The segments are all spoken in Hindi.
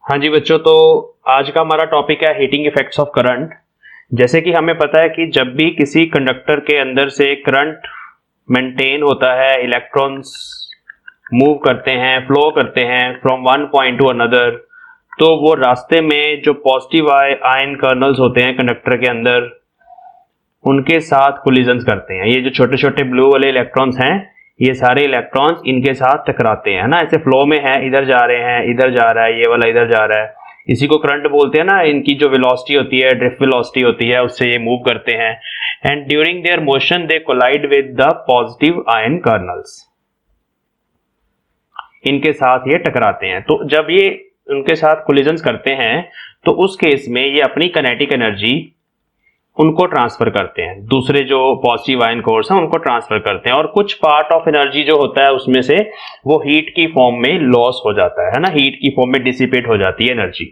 हाँ जी बच्चों, तो आज का हमारा टॉपिक है हीटिंग इफेक्ट्स ऑफ करंट। जैसे कि हमें पता है कि जब भी किसी कंडक्टर के अंदर से करंट मेंटेन होता है, इलेक्ट्रॉन्स मूव करते हैं, फ्लो करते हैं from one point two another, तो वो रास्ते में जो पॉजिटिव आयन कर्नल्स होते हैं कंडक्टर के अंदर, उनके साथ कोलिजन्स करते हैं। ये जो छोटे छोटे ब्लू वाले इलेक्ट्रॉन्स हैं, ये सारे इलेक्ट्रॉन्स इनके साथ टकराते हैं ना, ऐसे फ्लो में है, इधर जा रहे हैं, इधर जा रहा है, ये वाला इधर जा रहा है। इसी को करंट बोलते हैं ना। इनकी जो वेलोसिटी होती है, ड्रिफ्ट वेलोसिटी होती है, उससे ये मूव करते हैं। And during their motion they collide with the positive ion kernels. इनके साथ ये टकराते हैं। तो जब ये उनके साथ कोलिजन्स करते हैं, तो उस केस में ये अपनी काइनेटिक एनर्जी उनको ट्रांसफर करते हैं, दूसरे जो पॉजिटिव आयन कोर्स हैं उनको ट्रांसफर करते हैं। और कुछ पार्ट ऑफ एनर्जी जो होता है उसमें से वो हीट की फॉर्म में लॉस हो जाता है ना, हीट की फॉर्म में डिसिपेट हो जाती है एनर्जी।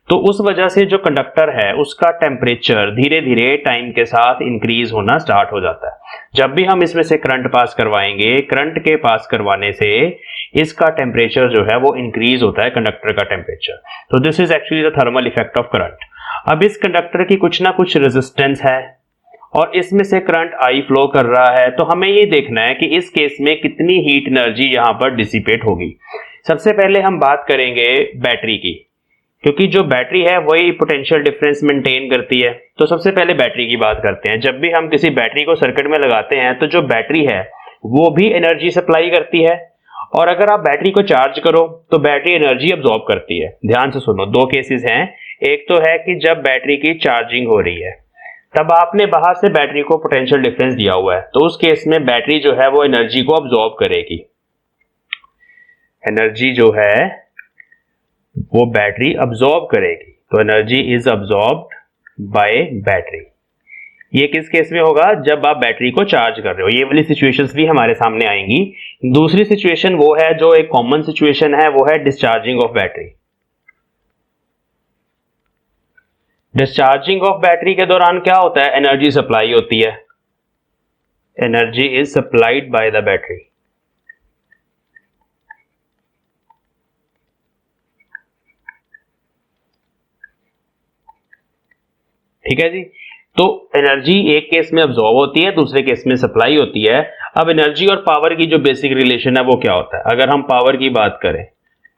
तो उस वजह से जो कंडक्टर है उसका टेम्परेचर धीरे धीरे टाइम के साथ इंक्रीज होना स्टार्ट हो जाता है। जब भी हम इसमें से करंट पास करवाएंगे, करंट के पास करवाने से इसका टेम्परेचर जो है वो इंक्रीज होता है, कंडक्टर का टेम्परेचर। तो this is actually the thermal effect of current. अब इस कंडक्टर की कुछ ना कुछ रेजिस्टेंस है और इसमें से करंट आई फ्लो कर रहा है, तो हमें ये देखना है कि इस केस में कितनी हीट एनर्जी यहां पर डिसिपेट होगी। सबसे पहले हम बात करेंगे बैटरी की, क्योंकि जो बैटरी है वही पोटेंशियल डिफरेंस मेंटेन करती है। तो सबसे पहले बैटरी की बात करते हैं। जब भी हम किसी बैटरी को सर्किट में लगाते हैं तो जो बैटरी है वो भी एनर्जी सप्लाई करती है, और अगर आप बैटरी को चार्ज करो तो बैटरी एनर्जी अब्सॉर्ब करती है। ध्यान से सुनो, दो केसेस हैं। एक तो है कि जब बैटरी की चार्जिंग हो रही है, तब आपने बाहर से बैटरी को पोटेंशियल डिफरेंस दिया हुआ है, तो उस केस में बैटरी जो है वो एनर्जी को अब्सॉर्ब करेगी। एनर्जी जो है वो बैटरी अब्सॉर्ब करेगी, तो energy is absorbed bye battery. ये किस केस में होगा? जब आप बैटरी को चार्ज कर रहे हो। ये वाली सिचुएशंस भी हमारे सामने आएंगी। दूसरी सिचुएशन वो है जो एक कॉमन सिचुएशन है, वो है discharging of battery. Discharging of battery के दौरान क्या होता है? एनर्जी सप्लाई होती है। Energy is supplied by the battery. ठीक है जी। तो एनर्जी एक केस में अब्सॉर्ब होती है, दूसरे केस में सप्लाई होती है। अब एनर्जी और पावर की जो बेसिक रिलेशन है वो क्या होता है? अगर हम पावर की बात करें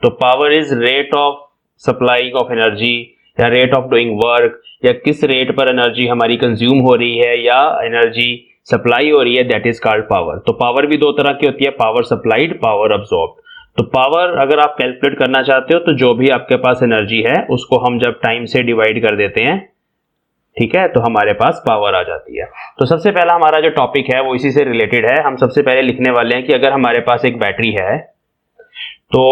तो power is rate of supplying of energy, या रेट ऑफ डूइंग वर्क, या किस रेट पर एनर्जी हमारी कंज्यूम हो रही है या एनर्जी सप्लाई हो रही है, दैट इज कॉल्ड पावर। तो पावर भी दो तरह की होती है, पावर सप्लाइड, पावर अब्सॉर्ब। तो पावर अगर आप कैलकुलेट करना चाहते हो तो जो भी आपके पास एनर्जी है उसको हम जब टाइम से डिवाइड कर देते हैं, ठीक है, तो हमारे पास पावर आ जाती है। तो सबसे पहला हमारा जो टॉपिक है वो इसी से रिलेटेड है। हम सबसे पहले लिखने वाले हैं कि अगर हमारे पास एक बैटरी है तो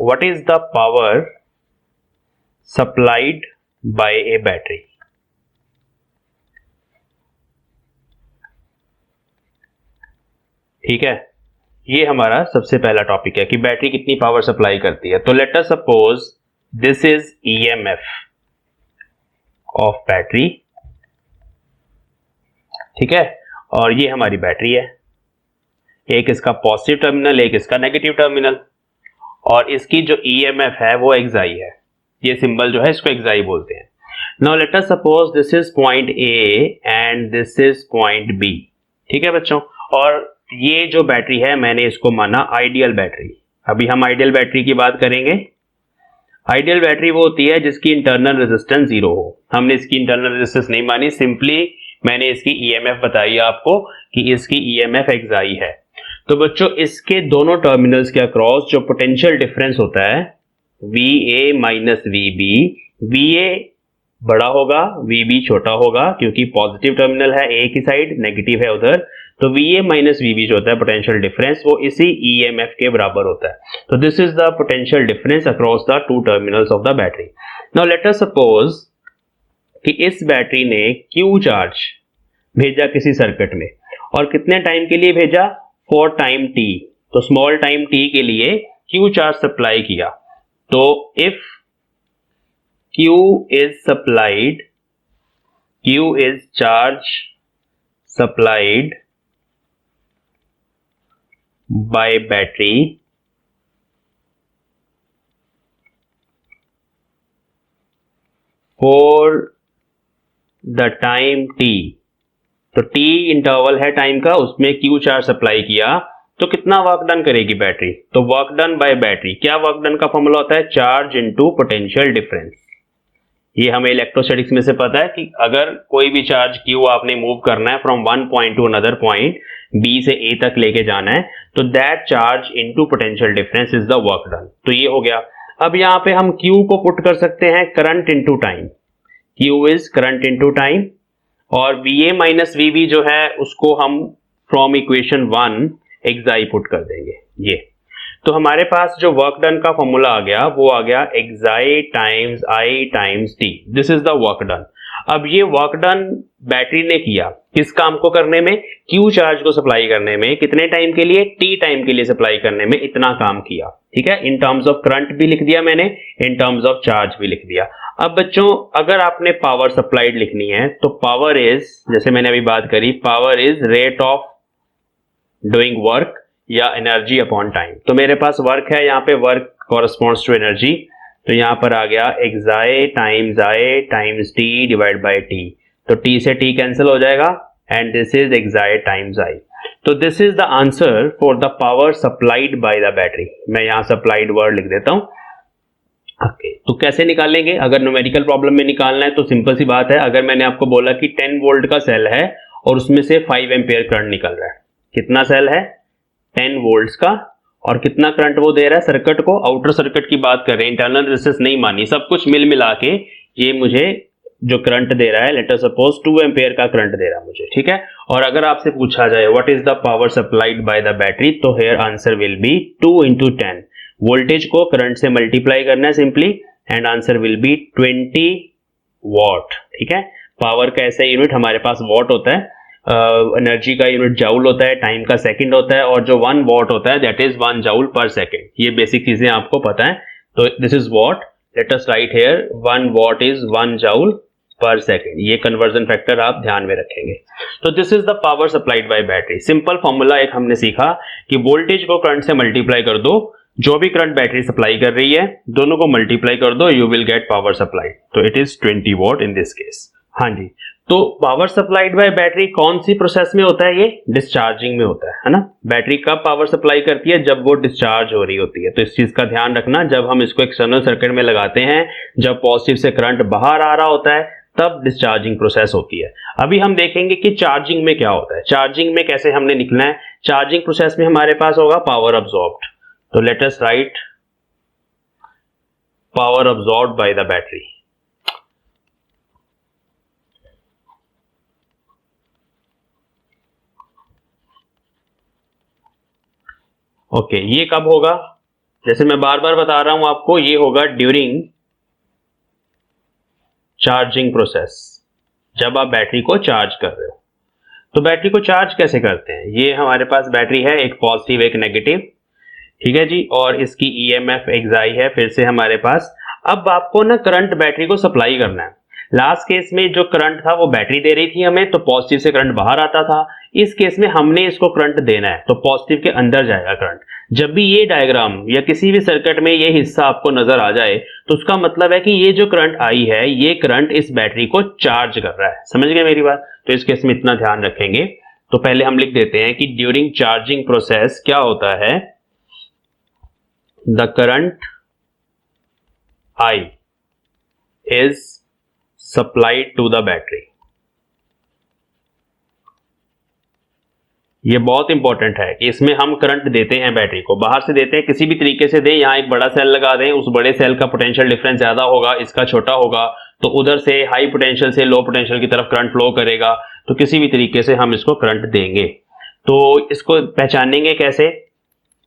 what is the power supplied bye A battery. ठीक है, ये हमारा सबसे पहला टॉपिक है कि बैटरी कितनी पावर सप्लाई करती है। तो let us suppose this is EMF of battery. ठीक है, और ये हमारी बैटरी है। एक इसका पॉजिटिव टर्मिनल, एक इसका नेगेटिव टर्मिनल, और इसकी जो ईएमएफ है वो एक्साई है। ये सिंबल जो है इसको एक्साई बोलते हैं। Now let us suppose this is point A and this is point B. ठीक है बच्चों, और ये जो बैटरी है मैंने इसको माना आइडियल बैटरी। अभी हम आइडियल बैटरी की बात करेंगे। आइडियल बैटरी वो होती है जिसकी इंटरनल रेजिस्टेंस जीरो हो। हमने इसकी इंटरनल रेजिस्टेंस नहीं मानी, सिंपली मैंने इसकी ईएमएफ बताई आपको कि इसकी ईएमएफ एक्साई है। तो बच्चों इसके दोनों टर्मिनल्स के अक्रॉस जो पोटेंशियल डिफरेंस होता है V A minus V B, V A बड़ा होगा, वी बी छोटा होगा, क्योंकि पॉजिटिव टर्मिनल है ए की साइड, नेगेटिव है उधर। तो V A minus V B जो होता है पोटेंशियल डिफरेंस, वो इसी ईएमएफ के बराबर होता है। तो this is the potential difference across the two terminals of the battery. Now let us suppose कि इस बैटरी ने क्यू चार्ज भेजा किसी सर्किट में, और कितने टाइम के लिए भेजा? For time T. तो स्मॉल टाइम टी के लिए क्यू चार्ज सप्लाई किया। तो if Q is supplied, Q is charge supplied by battery, for the time t, तो t इंटरवल है टाइम का, उसमें q चार्ज सप्लाई किया तो कितना वर्क डन करेगी बैटरी? तो वर्क डन बाय बैटरी, क्या वर्क डन का फॉर्मूला होता है? Charge into potential difference. ये हमें इलेक्ट्रोस्टैटिक्स में से पता है कि अगर कोई भी चार्ज q आपने मूव करना है from one point two another point, b से a तक लेके जाना है, तो that charge into potential difference is the work done. तो ये हो गया। अब यहां पे हम q को पुट कर सकते हैं current into time, q is current into time, और Va माइनस Vb जो है उसको हम फ्रॉम इक्वेशन 1 एक्साई पुट कर देंगे। ये तो हमारे पास जो वर्क डन का फॉर्मूला आ गया वो आ गया xi times I times T, this is the work done. अब ये वर्क डन बैटरी ने किया किस काम को करने में? क्यू चार्ज को सप्लाई करने में। कितने टाइम के लिए? टी टाइम के लिए सप्लाई करने में इतना काम किया। ठीक है, इन टर्म्स ऑफ करंट भी लिख दिया मैंने, इन टर्म्स ऑफ चार्ज भी लिख दिया। अब बच्चों अगर आपने पावर सप्लाइड लिखनी है तो पावर इज, जैसे मैंने अभी बात करी, power is rate of doing work या एनर्जी अपॉन टाइम। तो मेरे पास वर्क है, यहाँ पे वर्क कॉरेस्पॉन्ड्स टू एनर्जी, तो यहां पर आ गया xi times I times t divide by t. तो टी से टी कैंसिल हो जाएगा and this is xi times I. तो this is the answer for the power supplied by the battery. मैं यहां सप्लाइड वर्ड लिख देता हूं। ओके, तो कैसे निकालेंगे? अगर न्यूमेरिकल प्रॉब्लम में निकालना है तो सिंपल सी बात है, अगर मैंने आपको बोला कि 10 वोल्ट का सेल है और उसमें से 5 एम्पियर करंट निकल रहा है, कितना सेल है? 10 वोल्ट्स का, और कितना करंट वो दे रहा है सर्किट को? आउटर सर्किट की बात कर रहे हैं, इंटरनल रेजिस्टेंस नहीं मानी, सब कुछ मिल मिला के ये मुझे जो करंट दे रहा है, लेट अस सपोज 2 एम्पियर का करंट दे रहा है मुझे। ठीक है, और अगर आपसे पूछा जाए what is the power supplied by the battery, तो here answer will be 2 into 10। Voltage को करंट से मल्टीप्लाई करना है simply, and answer will be 20 watt. ठीक है, पावर का ऐसा यूनिट हमारे पास वॉट होता है, एनर्जी का यूनिट जाउल होता है, टाइम का सेकंड होता है, और जो 1 वॉट होता है दैट इज 1 जाउल पर सेकंड। ये बेसिक चीजें आपको पता है। तो this is what, late us right here 1 watt is 1 joule पर सेकंड। ये कन्वर्जन फैक्टर आप ध्यान में रखेंगे। तो this is the power supplied bye battery. Simple formula एक हमने सीखा कि वोल्टेज को करंट से मल्टीप्लाई कर दो, जो भी करंट बैटरी सप्लाई कर रही है दोनों को मल्टीप्लाई कर दो, you will get power supply. तो it is 20 watt in this case. हाँ जी, तो पावर सप्लाइड बाय बैटरी कौन सी प्रोसेस में होता है? ये डिस्चार्जिंग में होता है ना। बैटरी कब पावर सप्लाई करती है? जब वो डिस्चार्ज हो रही होती है। तो इस चीज का ध्यान रखना, जब हम इसको एक्सटर्नल सर्किट में लगाते हैं, जब पॉजिटिव से करंट बाहर आ रहा होता है, तब डिस्चार्जिंग प्रोसेस होती है। अभी हम देखेंगे कि चार्जिंग में क्या होता है, चार्जिंग में कैसे हमने निकलना है। चार्जिंग प्रोसेस में हमारे पास होगा पावर अब्सॉर्ब्ड। तो let us right power absorbed by the battery. Okay, ये कब होगा? जैसे मैं बार बार बता रहा हूं आपको, ये होगा ड्यूरिंग चार्जिंग प्रोसेस, जब आप बैटरी को चार्ज कर रहे हो। तो बैटरी को चार्ज कैसे करते हैं? ये हमारे पास बैटरी है, एक पॉजिटिव एक नेगेटिव, ठीक है जी, और इसकी ईएमएफ एक्साई है फिर से हमारे पास। अब आपको ना करंट बैटरी को सप्लाई करना है। लास्ट केस में जो करंट था वो बैटरी दे रही थी हमें, तो पॉजिटिव से करंट बाहर आता था। इस केस में हमने इसको करंट देना है, तो पॉजिटिव के अंदर जाएगा करंट। जब भी ये डायग्राम या किसी भी सर्किट में ये हिस्सा आपको नजर आ जाए, तो उसका मतलब है कि ये जो करंट आई है, ये करंट इस बैटरी को चार्ज कर रहा है। समझ गए मेरी बात? तो इस केस में इतना ध्यान रखेंगे। तो पहले हम लिख देते हैं कि ड्यूरिंग चार्जिंग प्रोसेस क्या होता है, the current I is supplied to the battery। ये बहुत इंपॉर्टेंट है कि इसमें हम करंट देते हैं बैटरी को, बाहर से देते हैं, किसी भी तरीके से दें। यहां एक बड़ा सेल लगा दें, उस बड़े सेल का पोटेंशियल डिफरेंस ज्यादा होगा, इसका छोटा होगा, तो उधर से हाई पोटेंशियल से लो पोटेंशियल की तरफ करंट फ्लो करेगा। तो किसी भी तरीके से हम इसको करंट देंगे। तो इसको पहचानेंगे कैसे?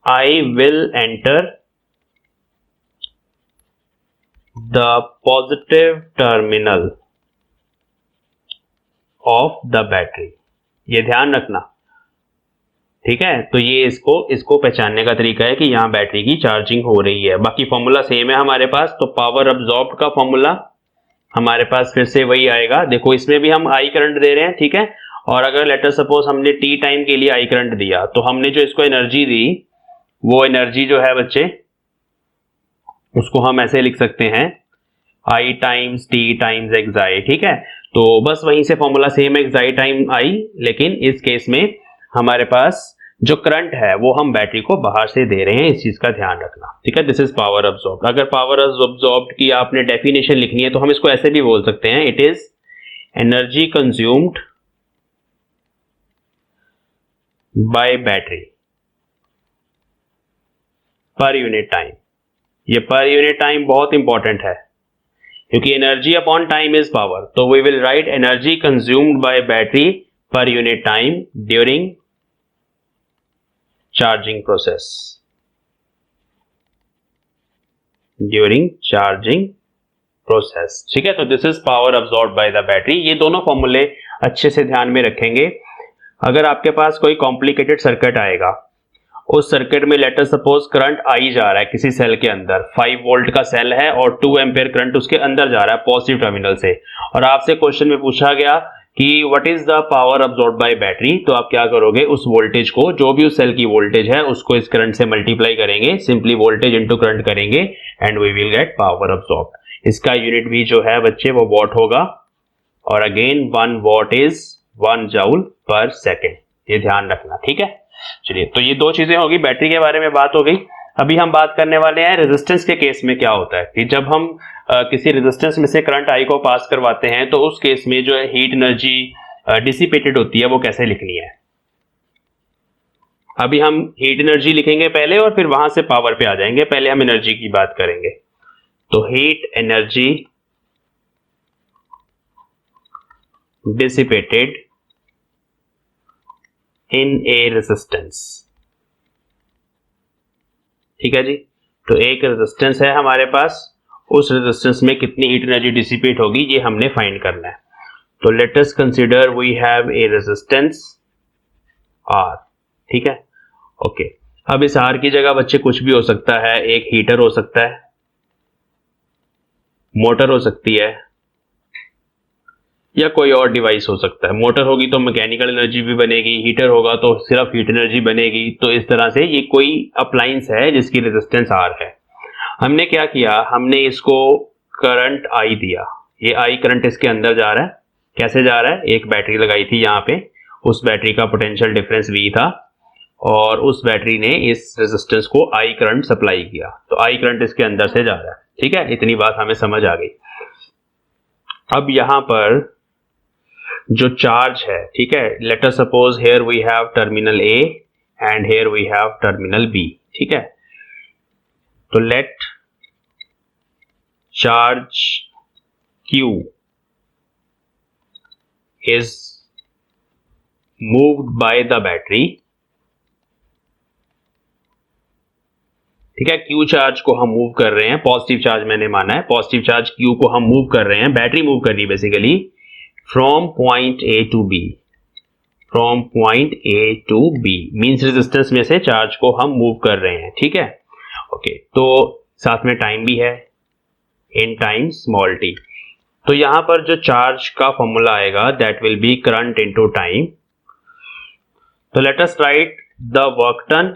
I will enter the positive terminal of the battery। ये ध्यान रखना, ठीक है। तो ये इसको पहचानने का तरीका है कि यहां बैटरी की चार्जिंग हो रही है। बाकी फॉर्मूला सेम है हमारे पास। तो पावर अब्सॉर्ब्ड का फॉर्मूला हमारे पास फिर से वही आएगा। देखो इसमें भी हम आई करंट दे रहे हैं, ठीक है। और अगर लेटर सपोज हमने टी टाइम के लिए आई करंट दिया, तो हमने जो इसको एनर्जी दी, वो एनर्जी जो है बच्चे, उसको हम ऐसे लिख सकते हैं I टाइम्स टी टाइम्स एक्साई, ठीक है। तो बस वहीं से फॉर्मूला सेम एक्साई टाइम आई, लेकिन इस केस में हमारे पास जो करंट है वो हम बैटरी को बाहर से दे रहे हैं, इस चीज का ध्यान रखना, ठीक है। This is power absorbed. अगर पावर अब्सॉर्ब्ड की आपने डेफिनेशन लिखनी है तो हम इसको ऐसे भी बोल सकते हैं, it is energy consumed by battery per unit time. ये पर यूनिट टाइम बहुत इंपॉर्टेंट है क्योंकि energy upon time is power, तो we will write energy consumed by battery per unit time during charging process, during charging process, ठीक है। तो this is power absorbed by the battery. ये दोनों फॉर्मूले अच्छे से ध्यान में रखेंगे। अगर आपके पास कोई कॉम्प्लिकेटेड सर्किट आएगा, उस सर्किट में लेटर सपोज करंट आई जा रहा है किसी सेल के अंदर, 5 वोल्ट का सेल है और 2 एम्पियर करंट उसके अंदर जा रहा है पॉजिटिव टर्मिनल से, और आपसे क्वेश्चन में पूछा गया कि what is the power absorbed bye battery, तो आप क्या करोगे, उस वोल्टेज को, जो भी उस सेल की वोल्टेज है उसको इस करंट से मल्टीप्लाई करेंगे, सिंपली वोल्टेज इनटू करंट करेंगे and we will get power absorbed. इसका यूनिट भी जो है बच्चे वो वॉट होगा, और again 1 watt is 1 joule per second, ये ध्यान रखना, ठीक है। चलिए, तो ये दो चीजें होगी, बैटरी के बारे में बात हो गई। अभी हम बात करने वाले हैं रेजिस्टेंस के केस में क्या होता है कि जब हम किसी रेजिस्टेंस में से करंट आई को पास करवाते हैं तो उस केस में जो है हीट एनर्जी डिसिपेटेड होती है वो कैसे लिखनी है। अभी हम हीट एनर्जी लिखेंगे पहले और फिर वहां से पावर पे आ जाएंगे, पहले हम एनर्जी की बात करेंगे। तो हीट एनर्जी डिसिपेटेड इन ए रेजिस्टेंस, ठीक है जी। तो एक रेजिस्टेंस है हमारे पास, उस रेजिस्टेंस में कितनी हीट एनर्जी डिसिपेट होगी ये हमने फाइंड करना है। तो let us consider we have a resistance R, ठीक है, ओके। अब इस आर की जगह बच्चे कुछ भी हो सकता है, एक हीटर हो सकता है, मोटर हो सकती है, या कोई और डिवाइस हो सकता है। मोटर होगी तो मैकेनिकल एनर्जी भी बनेगी, हीटर होगा तो सिर्फ हीट एनर्जी बनेगी। तो इस तरह से ये कोई अप्लायंस है जिसकी रेजिस्टेंस आर है। हमने क्या किया, हमने इसको करंट आई दिया, ये आई करंट इसके अंदर जा रहा है, कैसे जा रहा है, एक बैटरी लगाई थी यहाँ पे, उस बैटरी का पोटेंशियल डिफरेंस V था और उस बैटरी ने इस रेजिस्टेंस को आई करंट सप्लाई किया, तो आई करंट इसके अंदर से जा रहा है, ठीक है। इतनी बात हमें समझ आ गई। अब यहां पर जो चार्ज है, ठीक है, let us suppose here we have terminal A and here we have terminal B, ठीक है। तो let charge Q is moved by the battery, ठीक है। Q चार्ज को हम मूव कर रहे हैं, पॉजिटिव चार्ज मैंने माना है, पॉजिटिव चार्ज Q को हम मूव कर रहे हैं, बैटरी मूव कर रही है basically, from point A to B, from point A to B means resistance में से चार्ज को हम मूव कर रहे हैं, ठीक है, ओके। तो साथ में टाइम भी है, इन टाइम स्मॉल t। तो यहां पर जो चार्ज का फॉर्मूला आएगा that will be current into time. तो let us write the work done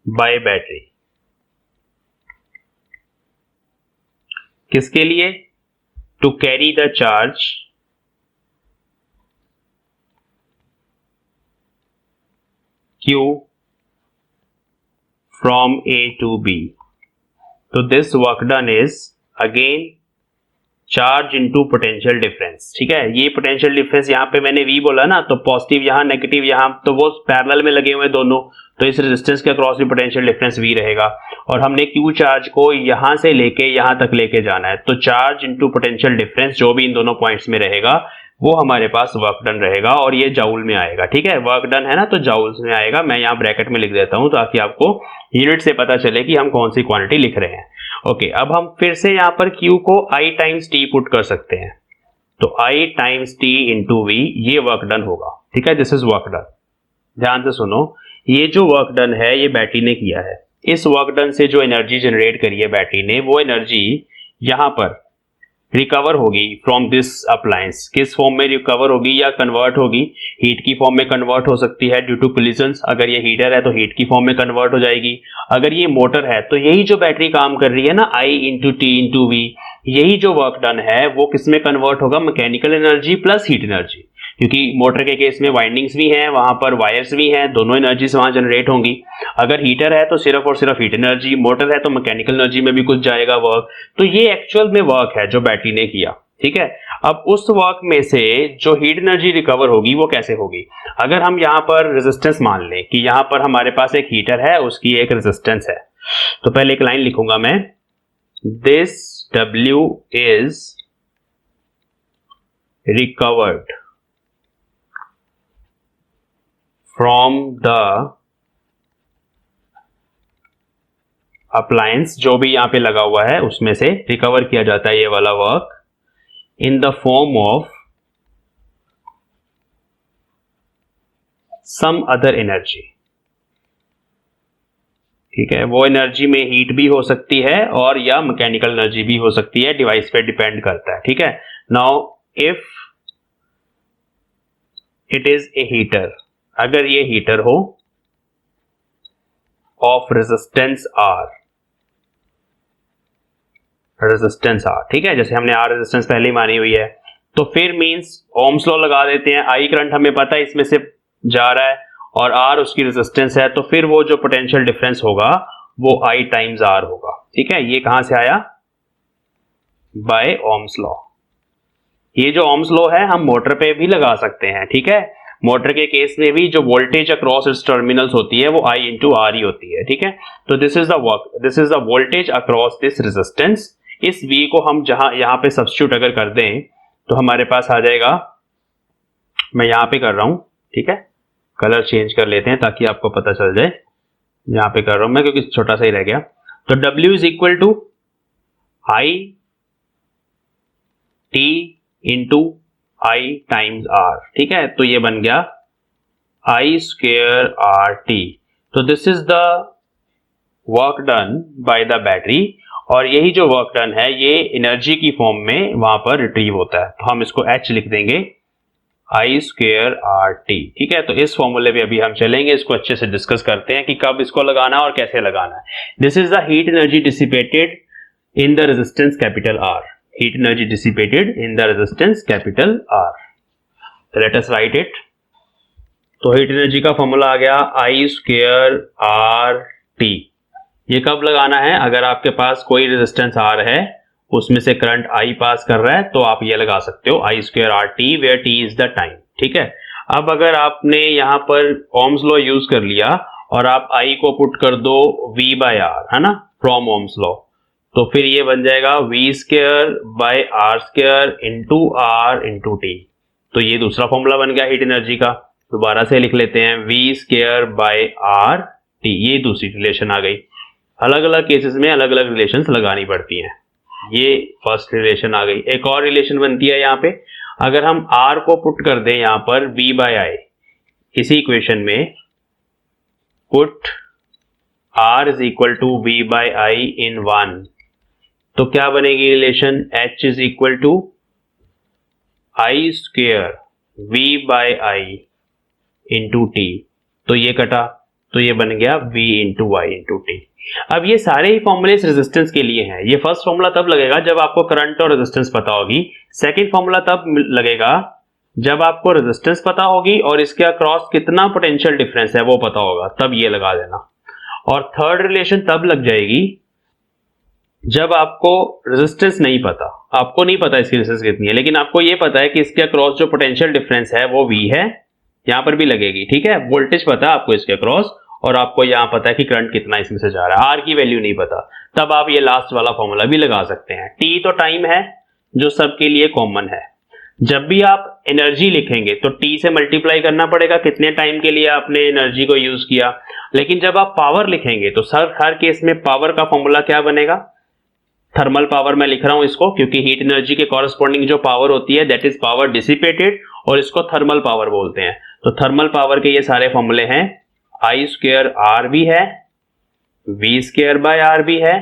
by battery, किसके लिए, to carry the charge Q from A to B. तो this work done is again charge into potential difference, ठीक है। ये पोटेंशियल डिफरेंस यहाँ पे मैंने V बोला ना, तो पॉजिटिव यहाँ नेगेटिव यहाँ, तो वो पैरेलल में लगे हुए दोनों, तो इस रेजिस्टेंस के अक्रॉस भी पोटेंशियल डिफरेंस V रहेगा। और हमने Q चार्ज को यहाँ से लेके यहाँ तक लेके जाना है, तो चार्ज इंटू पोटेंशियल डिफरेंस जो भी इन दोनों पॉइंट्स में रहेगा वो हमारे पास वर्क डन रहेगा, और ये जाउल में आएगा, ठीक है। वर्क डन है ना, तो जाउल्स में आएगा। मैं यहाँ ब्रैकेट में लिख देता हूँ ताकि आपको यूनिट से पता चले कि हम कौन सी क्वांटिटी लिख रहे हैं, ओके। अब हम फिर से यहाँ पर Q को I टाइम्स T पुट कर सकते हैं, तो I times T into V, ये वर्क डन होगा, ठीक है। This is work done. ध्यान से सुनो, ये जो वर्क डन है ये बैटरी ने किया है। इस वर्क डन से जो एनर्जी जनरेट करी है बैटरी ने, वो एनर्जी यहाँ पर रिकवर होगी फ्रॉम दिस अप्लायंस, किस फॉर्म में रिकवर होगी या कन्वर्ट होगी, हीट की फॉर्म में कन्वर्ट हो सकती है ड्यू टू कोलिजन्स। अगर ये हीटर है तो हीट की फॉर्म में कन्वर्ट हो जाएगी। अगर ये मोटर है तो यही जो बैटरी काम कर रही है ना, I into T into V, यही जो वर्क डन है वो किसमें कन्वर्ट होगा, mechanical energy plus heat energy. क्योंकि मोटर के केस में वाइंडिंग्स भी हैं, वहां पर वायर्स भी हैं, दोनों एनर्जीज वहां जनरेट होंगी। अगर हीटर है तो सिर्फ और सिर्फ हीट एनर्जी, मोटर है तो मैकेनिकल एनर्जी में भी कुछ जाएगा वर्क। तो ये एक्चुअल में वर्क है जो बैटरी ने किया, ठीक है। अब उस वर्क में से जो हीट एनर्जी रिकवर होगी वो कैसे होगी, अगर हम यहां पर रेजिस्टेंस मान लें कि यहां पर हमारे पास एक हीटर है, उसकी एक रेजिस्टेंस है, तो पहले एक लाइन लिखूंगा मैं, this W is recovered from the appliance, जो भी यहां पे लगा हुआ है उसमें से रिकवर किया जाता है ये वाला work in the form of some other energy, ठीक है। वो एनर्जी में हीट भी हो सकती है और या मैकेनिकल एनर्जी भी हो सकती है, डिवाइस पे डिपेंड करता है, ठीक है। Now if it is a heater, अगर ये हीटर हो ऑफ रेजिस्टेंस R, ठीक है, जैसे हमने R रेजिस्टेंस पहले ही मानी हुई है, तो फिर मींस ओम्स लॉ लगा देते हैं। I करंट हमें पता है इसमें से जा रहा है और R उसकी रेजिस्टेंस है, तो फिर वो जो पोटेंशियल डिफरेंस होगा वो I टाइम्स R होगा, ठीक है। ये कहां से आया, बाय ओम्स लॉ। ये जो ओम्स लॉ है हम मोटर पे भी लगा सकते हैं, ठीक है। मोटर के केस में भी जो वोल्टेज अक्रॉस इट्स टर्मिनल्स होती है वो I इंटू R ही होती है, ठीक है। तो this is the voltage across this resistance. इस V को हम यहां पे सब्स्टिट्यूट अगर कर दें तो हमारे पास आ जाएगा, मैं यहां पे कर रहा हूं, ठीक है, कलर चेंज कर लेते हैं ताकि आपको पता चल जाए। यहां पे कर रहा हूं मैं क्योंकि छोटा सा ही रह गया। तो W is equal to I T into I times R, ठीक है। तो ये बन गया I स्क्वायर RT। तो this is the work done by the battery, और यही जो वर्क डन है ये एनर्जी की फॉर्म में वहां पर रिट्रीव होता है। तो हम इसको H लिख देंगे, I स्क्वायर RT, ठीक है। तो इस फॉर्मूले पे अभी हम चलेंगे, इसको अच्छे से डिस्कस करते हैं कि कब इसको लगाना और कैसे लगाना है। This is the heat energy dissipated in the resistance capital R, heat energy dissipated in the resistance capital R। Late us right it. तो हीट एनर्जी का फॉर्मूला आ गया I स्क्वायर RT। ये कब लगाना है, अगर आपके पास कोई रेजिस्टेंस R है उसमें से करंट I पास कर रहा है तो आप ये लगा सकते हो I square RT where T is the time, ठीक है। अब अगर आपने यहां पर ओम्स लॉ यूज कर लिया और आप I को पुट कर दो V बाय R, है ना, फ्रॉम ओम्स लॉ, तो फिर ये बन जाएगा V square bye R square into R into T। तो ये दूसरा फॉर्मूला बन गया हीट एनर्जी का। दोबारा से लिख लेते हैं, V square bye R T, ये दूसरी रिलेशन आ गई। अलग अलग केसेस में अलग अलग रिलेशंस लगानी पड़ती हैं। ये फर्स्ट रिलेशन आ गई। एक और रिलेशन बनती है यहाँ पे, अगर हम R को पुट कर दें यहाँ पर V बाय I, इसी इक्वेशन में put R is equal to V by I in 1, तो क्या बनेगी relation, H is equal to I square V by I into T। तो ये कटा, तो ये बन गया V into Y into T। अब ये सारे ही फॉर्मूले इस रेजिस्टेंस के लिए हैं। ये फर्स्ट फॉर्मूला तब लगेगा जब आपको करंट और रेजिस्टेंस पता होगी। सेकंड फॉर्मूला तब लगेगा जब आपको रेजिस्टेंस पता होगी और इसके अक्रॉस कितना पोटेंशियल डिफरेंस है वो पता होगा, तब ये लगा देना। और थर्ड रिलेशन तब लग जाएगी जब आपको रेजिस्टेंस नहीं पता, आपको नहीं पता इसकी रेजिस्टेंस कितनी है, लेकिन आपको ये पता है कि इसके अक्रॉस जो पोटेंशियल डिफरेंस है वो V है, यहां पर भी लगेगी, ठीक है। वोल्टेज पता है आपको इसके अक्रॉस और आपको यहां पता है कि करंट कितना इसमें से जा रहा है, R की वैल्यू नहीं पता, तब आप ये लास्ट वाला फॉर्मूला भी लगा सकते हैं। T तो टाइम है जो सबके लिए कॉमन है। जब भी आप एनर्जी लिखेंगे तो T से मल्टीप्लाई करना पड़ेगा कितने टाइम के लिए आपने एनर्जी को यूज किया। लेकिन जब आप पावर लिखेंगे तो सर हर केस में पावर का फॉर्मूला क्या बनेगा, थर्मल पावर मैं लिख रहा हूं इसको, क्योंकि हीट एनर्जी के कॉरस्पॉन्डिंग जो पावर होती है दैट इज पावर डिसिपेटेड, और इसको थर्मल पावर बोलते हैं। तो थर्मल पावर के ये सारे फॉर्मूले हैं, I स्क्वायर R भी है, V स्क्वायर बाय R भी है,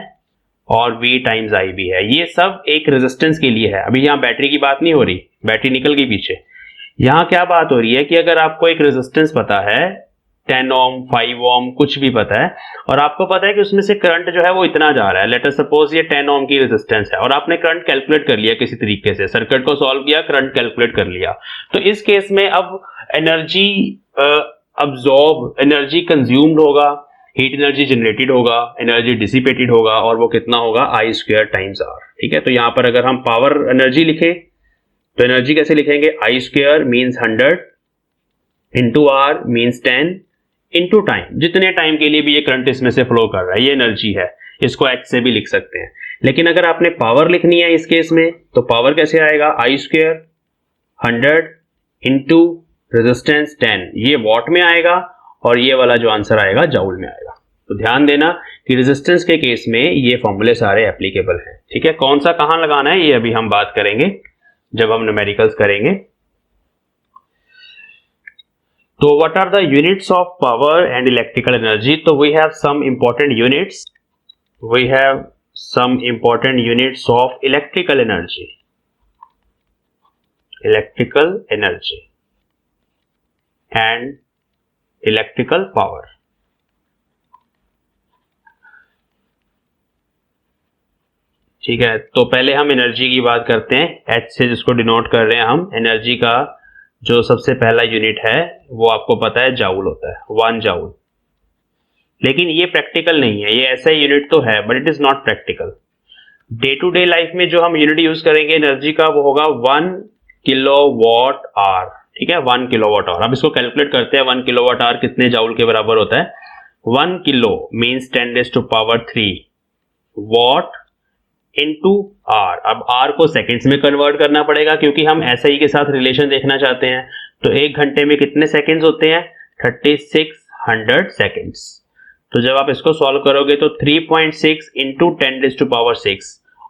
और V टाइम्स I भी है। ये सब एक रेजिस्टेंस के लिए है। अभी यहाँ बैटरी की बात नहीं हो रही, बैटरी निकल गई पीछे। यहाँ क्या बात हो रही है कि अगर आपको एक रेजिस्टेंस पता है 10 ओम 5 ओम कुछ भी पता है, और आपको पता है कि उसमें से करंट जो है वो इतना जा रहा है, लेट अस सपोज ये 10 ओम की रेजिस्टेंस है, और आपने करंट कैलकुलेट कर लिया किसी तरीके से, सर्किट को सॉल्व किया, करंट कैलकुलेट कर लिया, तो इस केस में अब एनर्जी अब्सॉर्ब, एनर्जी कंज्यूम्ड होगा, हीट एनर्जी जनरेटेड होगा, एनर्जी डिसिपेटेड होगा, और वो कितना होगा, आई स्क्वायर टाइम्स आर। ठीक है, तो यहां पर अगर हम पावर एनर्जी लिखें तो एनर्जी कैसे लिखेंगे, I square means 100 into R means 10 into time, जितने टाइम के लिए भी ये करंट इसमें से फ्लो कर रहा है, ये एनर्जी है, इसको एच से भी लिख सकते हैं। लेकिन अगर आपने पावर लिखनी है इस केस में, तो पावर कैसे आएगा, आई स्क्वायर 100 इंटू रेजिस्टेंस 10, ये वॉट में आएगा, और ये वाला जो आंसर आएगा जाउल में आएगा। तो ध्यान देना कि रेजिस्टेंस के केस में ये फॉर्मूले सारे एप्लीकेबल हैं। ठीक है, कौन सा कहां लगाना है ये अभी हम बात करेंगे जब हम न्यूमेरिकल्स करेंगे। तो what are the units of power and electrical energy, तो we have some important units, we have some important units of electrical energy, electrical energy and electrical power. ठीक है, तो पहले हम एनर्जी की बात करते हैं, एच से जिसको डिनोट कर रहे हैं हम। एनर्जी का जो सबसे पहला यूनिट है वो आपको पता है जाउल होता है, 1 जाउल। लेकिन ये प्रैक्टिकल नहीं है, ये ऐसा यूनिट तो है but it is not practical. Day to day life में जो हम यूनिट यूज करेंगे एनर्जी का वो होगा 1 किलोवाट आवर। ठीक है, 1 किलोवाट आवर। अब इसको कैलकुलेट करते हैं, 1 किलोवाट आवर कितने जाउल के बराबर होता है। 1 kilo means 10⁻³ watt into R. अब आर को सेकंड्स में कन्वर्ट करना पड़ेगा क्योंकि हम एसआई के साथ रिलेशन देखना चाहते हैं। तो 1 घंटे में कितने सेकंड्स होते हैं, 3600 सेकंड्स। तो जब आप इसको सॉल्व करोगे तो 3.6 इंटू 10⁻⁶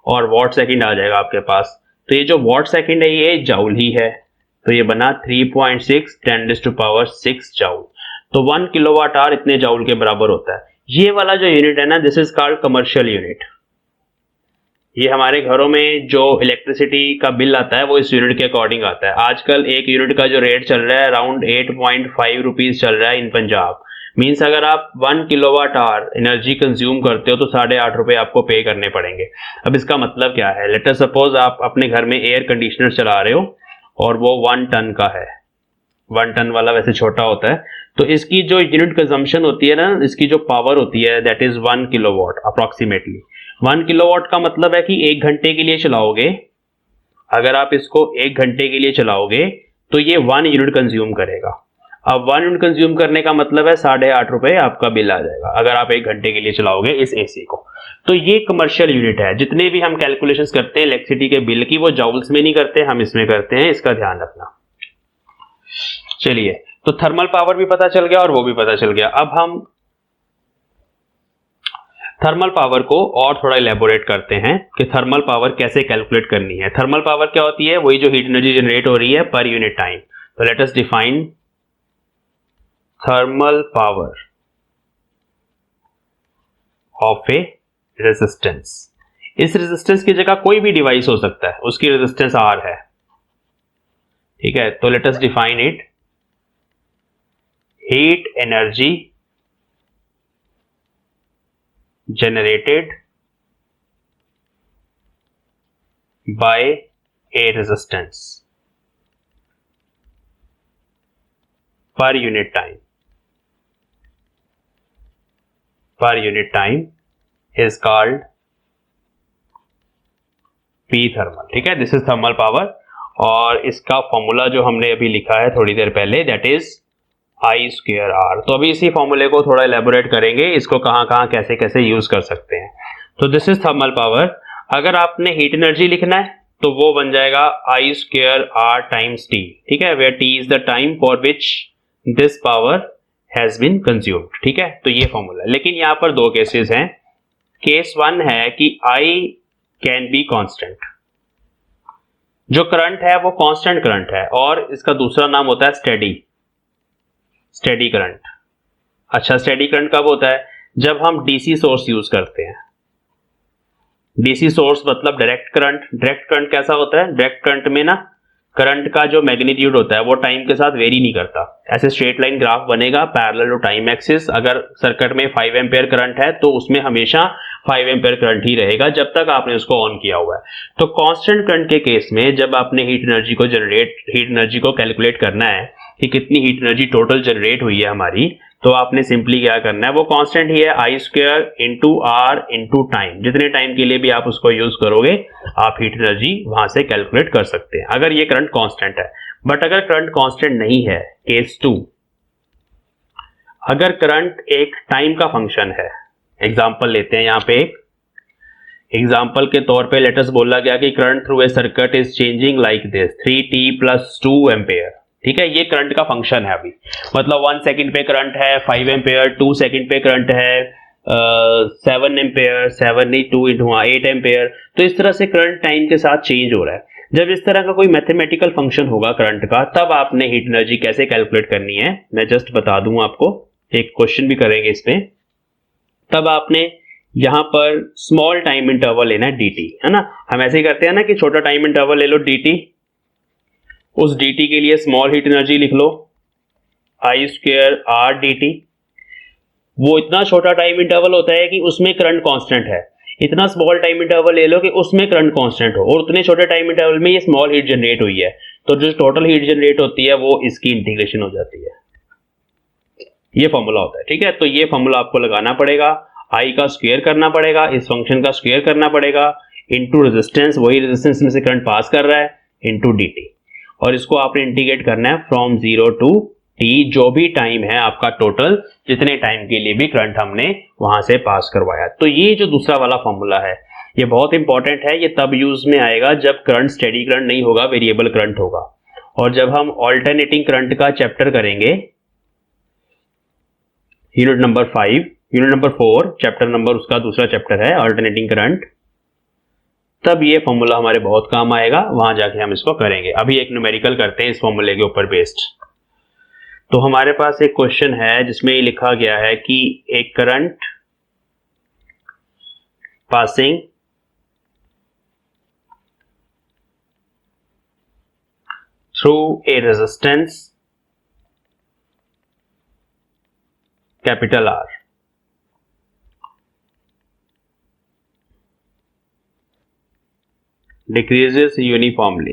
और वॉट सेकंड आ जाएगा आपके पास। तो ये जो वॉट सेकंड है ये जाउल ही है, तो ये बना 3.6 10⁻⁶ जाउल। तो 1 किलोवाट आवर इतने जाउल के बराबर होता है। ये वाला जो यूनिट है ना, this is called commercial unit. ये हमारे घरों में जो इलेक्ट्रिसिटी का बिल आता है वो इस यूनिट के अकॉर्डिंग आता है। आजकल एक यूनिट का जो रेट चल रहा है अराउंड 8.5 रुपीज चल रहा है इन पंजाब। मीन्स अगर आप 1 किलोवाट आवर एनर्जी कंज्यूम करते हो तो 8.5 रुपए आपको पे करने पड़ेंगे। अब इसका मतलब क्या है, लेट अस सपोज आप अपने घर में एयर कंडीशनर चला रहे हो और वो 1 टन का है, 1 टन वाला वैसे छोटा होता है, तो इसकी जो यूनिट कंजम्पशन होती है ना, इसकी जो पावर होती है that is 1 kilowatt approximately. 1 kilowatt का मतलब है कि 1 घंटे के लिए चलाओगे, अगर आप इसको 1 घंटे के लिए चलाओगे तो ये 1 यूनिट कंज्यूम करेगा। अब 1 यूनिट कंज्यूम करने का मतलब है 8.5 रुपए आपका बिल आ जाएगा अगर आप 1 घंटे के लिए चलाओगे इस एसी को। तो ये कमर्शियल यूनिट है। जितने भी हम कैलकुलेशंस करते हैं इलेक्ट्रिसिटी के बिल की वो जाउल्स में नहीं करते, हम इसमें करते हैं, इसका ध्यान रखना। चलिए, तो थर्मल पावर भी पता चल गया और वो भी पता चल गया। अब हम थर्मल पावर को और थोड़ा इलेबोरेट करते हैं कि थर्मल पावर कैसे कैलकुलेट करनी है। थर्मल पावर क्या होती है, वही जो हीट एनर्जी जनरेट हो रही है पर यूनिट टाइम। तो let us define thermal power of A resistance. इस रेजिस्टेंस की जगह कोई भी डिवाइस हो सकता है, उसकी रेजिस्टेंस आर है। ठीक है, तो let us define it, heat energy generated by a resistance per unit time is called P thermal। ठीक है, दिस इज थर्मल पावर और इसका फॉर्मूला जो हमने अभी लिखा है थोड़ी देर पहले that is I square R. तो अभी इसी फॉर्मूले को थोड़ा इलेबोरेट करेंगे, इसको कहां कहां कैसे कैसे यूज कर सकते हैं। तो दिस इज थर्मल पावर। अगर आपने हीट एनर्जी लिखना है तो वो बन जाएगा I square R times T. ठीक है, where T is the time for which this power has been consumed. ठीक है, तो ये फॉर्मूला। लेकिन यहां पर 2 केसेस हैं। केस 1 है कि आई कैन बी कांस्टेंट, जो करंट है वो कांस्टेंट करंट है, और इसका दूसरा नाम होता है स्टेडी करंट। अच्छा, स्टेडी करंट कब होता है, जब हम डीसी सोर्स यूज करते हैं। डीसी सोर्स मतलब डायरेक्ट करंट। डायरेक्ट करंट कैसा होता है? डायरेक्ट करंट में ना करंट का जो मैग्नीट्यूड होता है वो टाइम के साथ वेरी नहीं करता। ऐसे स्ट्रेट लाइन ग्राफ बनेगा पैरेलल टू टाइम एक्सिस। अगर सर्किट में 5 एम्पेयर करंट है तो उसमें हमेशा 5 एम्पेयर करंट ही रहेगा जब तक आपने उसको ऑन किया हुआ है। तो कांस्टेंट करंट के केस में जब आपने हीट एनर्जी को कैलकुलेट करना है कि कितनी हीट एनर्जी टोटल जनरेट हुई है हमारी, तो आपने सिंपली क्या करना है, वो कांस्टेंट ही है I square into R into time. जितने टाइम के लिए भी आप उसको यूज करोगे आप हीट एनर्जी वहां से कैलकुलेट कर सकते हैं अगर ये करंट कांस्टेंट है। बट अगर करंट कांस्टेंट नहीं है, केस 2, अगर करंट एक टाइम का फंक्शन है, एग्जांपल लेते हैं यहां पे एक एग्जाम्पल के तौर पे लेट अस बोला गया कि current through a circuit is changing like this 3t + 2 ampere. ठीक है, ये करंट का फंक्शन है अभी, मतलब 1 सेकंड पे करंट है 5 एम्पेयर, 2 सेकंड पे करंट है 7 एम्पेयर, 7 नहीं 2 इंटू 8 एम्पेयर। तो इस तरह से करंट टाइम के साथ चेंज हो रहा है। जब इस तरह का कोई मैथमेटिकल फंक्शन होगा करंट का, तब आपने हीट एनर्जी कैसे कैलकुलेट करनी है मैं जस्ट बता दूं आपको, एक क्वेश्चन भी करेंगे इसमें। तब आपने यहां पर स्मॉल टाइम इंटरवल लेना है dt, है ना। हम ऐसे ही करते हैं ना कि छोटा टाइम इंटरवल ले लो dt, उस dt के लिए स्मॉल हीट एनर्जी लिख लो आई स्क्वायर आर dt। वो इतना छोटा टाइम इंटरवल होता है कि उसमें करंट कांस्टेंट है। इतना स्मॉल टाइम इंटरवल ले लो कि उसमें करंट कांस्टेंट हो और उतने छोटे टाइम इंटरवल में ये स्मॉल हीट जनरेट हुई है, तो जो टोटल हीट जनरेट होती है वो इसकी इंटीग्रेशन हो जाती है। ये फॉर्मूला होता है। ठीक है, तो ये फॉर्मूला आपको लगाना पड़ेगा, आई का स्क्वायर करना पड़ेगा, इस फंक्शन का स्क्वायर करना पड़ेगा, इनटू रेजिस्टेंस, वही रेजिस्टेंस में से करंट पास कर रहा है, इनटू dt, और इसको आपने इंटीग्रेट करना है फ्रॉम 0 टू t, जो भी टाइम है आपका टोटल, जितने टाइम के लिए भी करंट हमने वहां से पास करवाया। तो ये जो दूसरा वाला फॉर्मूला है ये बहुत इंपॉर्टेंट है। ये तब यूज में आएगा जब करंट स्टेडी करंट नहीं होगा, वेरिएबल करंट होगा। और जब हम ऑल्टरनेटिंग करंट का चैप्टर करेंगे, unit number 5, unit number 4, chapter number उसका दूसरा चैप्टर है ऑल्टरनेटिंग करंट, तब ये फॉर्मूला हमारे बहुत काम आएगा, वहां जाके हम इसको करेंगे। अभी एक न्यूमेरिकल करते हैं इस फॉर्मूले के ऊपर बेस्ड। तो हमारे पास एक क्वेश्चन है जिसमें ये लिखा गया है कि एक current passing through a resistance capital R decreases uniformly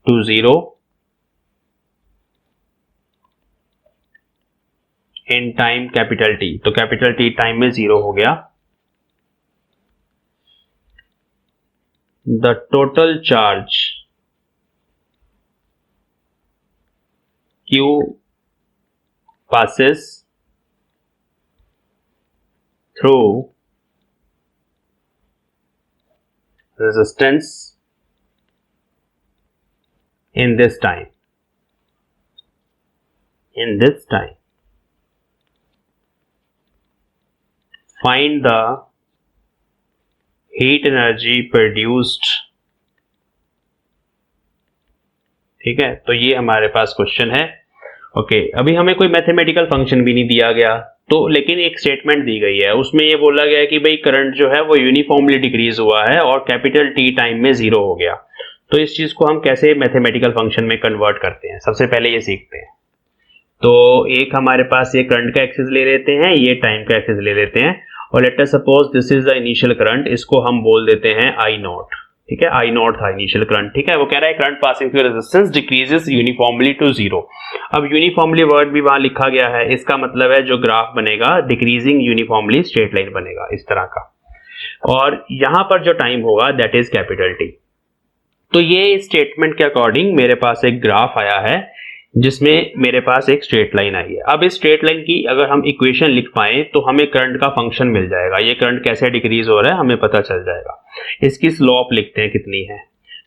to 0 in time capital T। तो कैपिटल T टाइम में 0 हो गया। The total charge Q passes through resistance in this time, find the heat energy produced। ठीक है, तो ये हमारे पास क्वेश्चन है। ओके, अभी हमें कोई मैथमेटिकल फंक्शन भी नहीं दिया गया, तो लेकिन एक स्टेटमेंट दी गई है, उसमें ये बोला गया है कि भाई करंट जो है वो यूनिफॉर्मली डिक्रीज हुआ है और कैपिटल टी टाइम में 0 हो गया। तो इस चीज को हम कैसे मैथमेटिकल फंक्शन में कन्वर्ट करते हैं, सबसे पहले ये सीखते हैं। तो एक हमारे पास ये करंट का एक्सिस ले लेते हैं, ये टाइम का एक्सिस ले लेते हैं, और let us suppose this is the initial current, इसको हम बोल देते हैं आई नॉट। ठीक है, आई नॉट था इनिशियल करंट। ठीक है, वो कह रहा है current passing through resistance decreases uniformly to 0। अब यूनिफॉर्मली वर्ड भी वहां लिखा गया है, इसका मतलब है जो ग्राफ बनेगा डिक्रीजिंग यूनिफॉर्मली स्ट्रेट लाइन बनेगा इस तरह का, और यहां पर जो टाइम होगा दैट इज कैपिटल टी। तो ये स्टेटमेंट के अकॉर्डिंग मेरे पास एक ग्राफ आया है जिसमें मेरे पास एक स्ट्रेट लाइन आई है। अब इस स्ट्रेट लाइन की अगर हम इक्वेशन लिख पाए तो हमें करंट का फंक्शन मिल जाएगा, ये करंट कैसे डिक्रीज हो रहा है हमें पता चल जाएगा। इसकी स्लोप लिखते हैं कितनी है,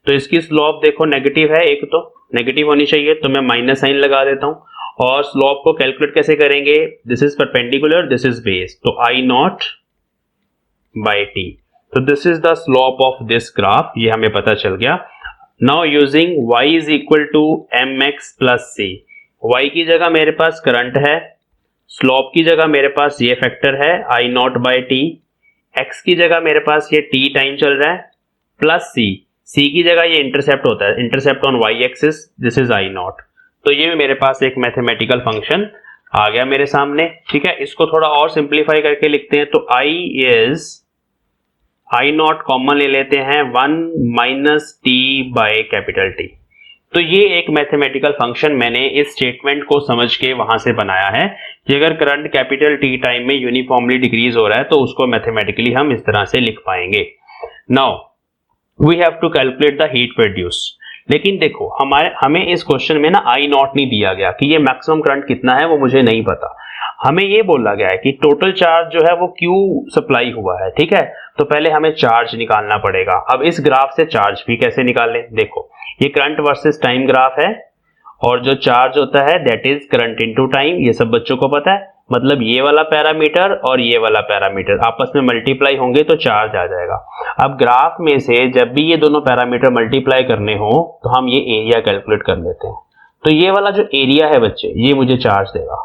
तो इसकी स्लोप देखो नेगेटिव है, एक तो नेगेटिव होनी चाहिए, तो मैं माइनस साइन लगा देता हूं। और स्लोप को कैलकुलेट कैसे करेंगे, this is perpendicular, this is base, तो आई नॉट बाई टी, तो this is the slope of this graph, ये हमें पता चल गया। Now using y is equal to mx plus c, y की जगह मेरे पास करंट है, स्लोप की जगह मेरे पास ये फैक्टर है I naught by T, x की जगह मेरे पास ये t टाइम चल रहा है प्लस c की जगह ये इंटरसेप्ट होता है, intercept on y axis, this is I not. तो ये मेरे पास एक मैथमेटिकल फंक्शन आ गया मेरे सामने, ठीक है। इसको थोड़ा और सिंप्लीफाई करके लिखते हैं, तो i is I naught common ले लेते हैं 1 minus T by capital T. तो ये एक मैथमेटिकल फंक्शन मैंने इस स्टेटमेंट को समझ के वहां से बनाया है कि अगर करंट कैपिटल टी टाइम में यूनिफॉर्मली डिक्रीज हो रहा है तो उसको मैथमेटिकली हम इस तरह से लिख पाएंगे। Now we have to calculate the heat produce. लेकिन देखो हमें इस क्वेश्चन में ना आई नॉट नहीं दिया गया कि ये मैक्सिमम करंट कितना है, वो मुझे नहीं पता। हमें ये बोला गया है कि टोटल चार्ज जो है वो क्यू सप्लाई हुआ है, ठीक है। तो पहले हमें चार्ज निकालना पड़ेगा। अब इस ग्राफ से चार्ज भी कैसे निकालें, देखो ये करंट वर्सेस टाइम ग्राफ है और जो चार्ज होता है that is current into time, ये सब बच्चों को पता है। मतलब ये वाला पैरामीटर और ये वाला पैरामीटर आपस में मल्टीप्लाई होंगे तो चार्ज आ जाएगा। अब ग्राफ में से जब भी ये दोनों पैरामीटर मल्टीप्लाई करने हो तो हम ये एरिया कैलकुलेट कर लेते हैं। तो ये वाला जो एरिया है बच्चे, ये मुझे चार्ज देगा,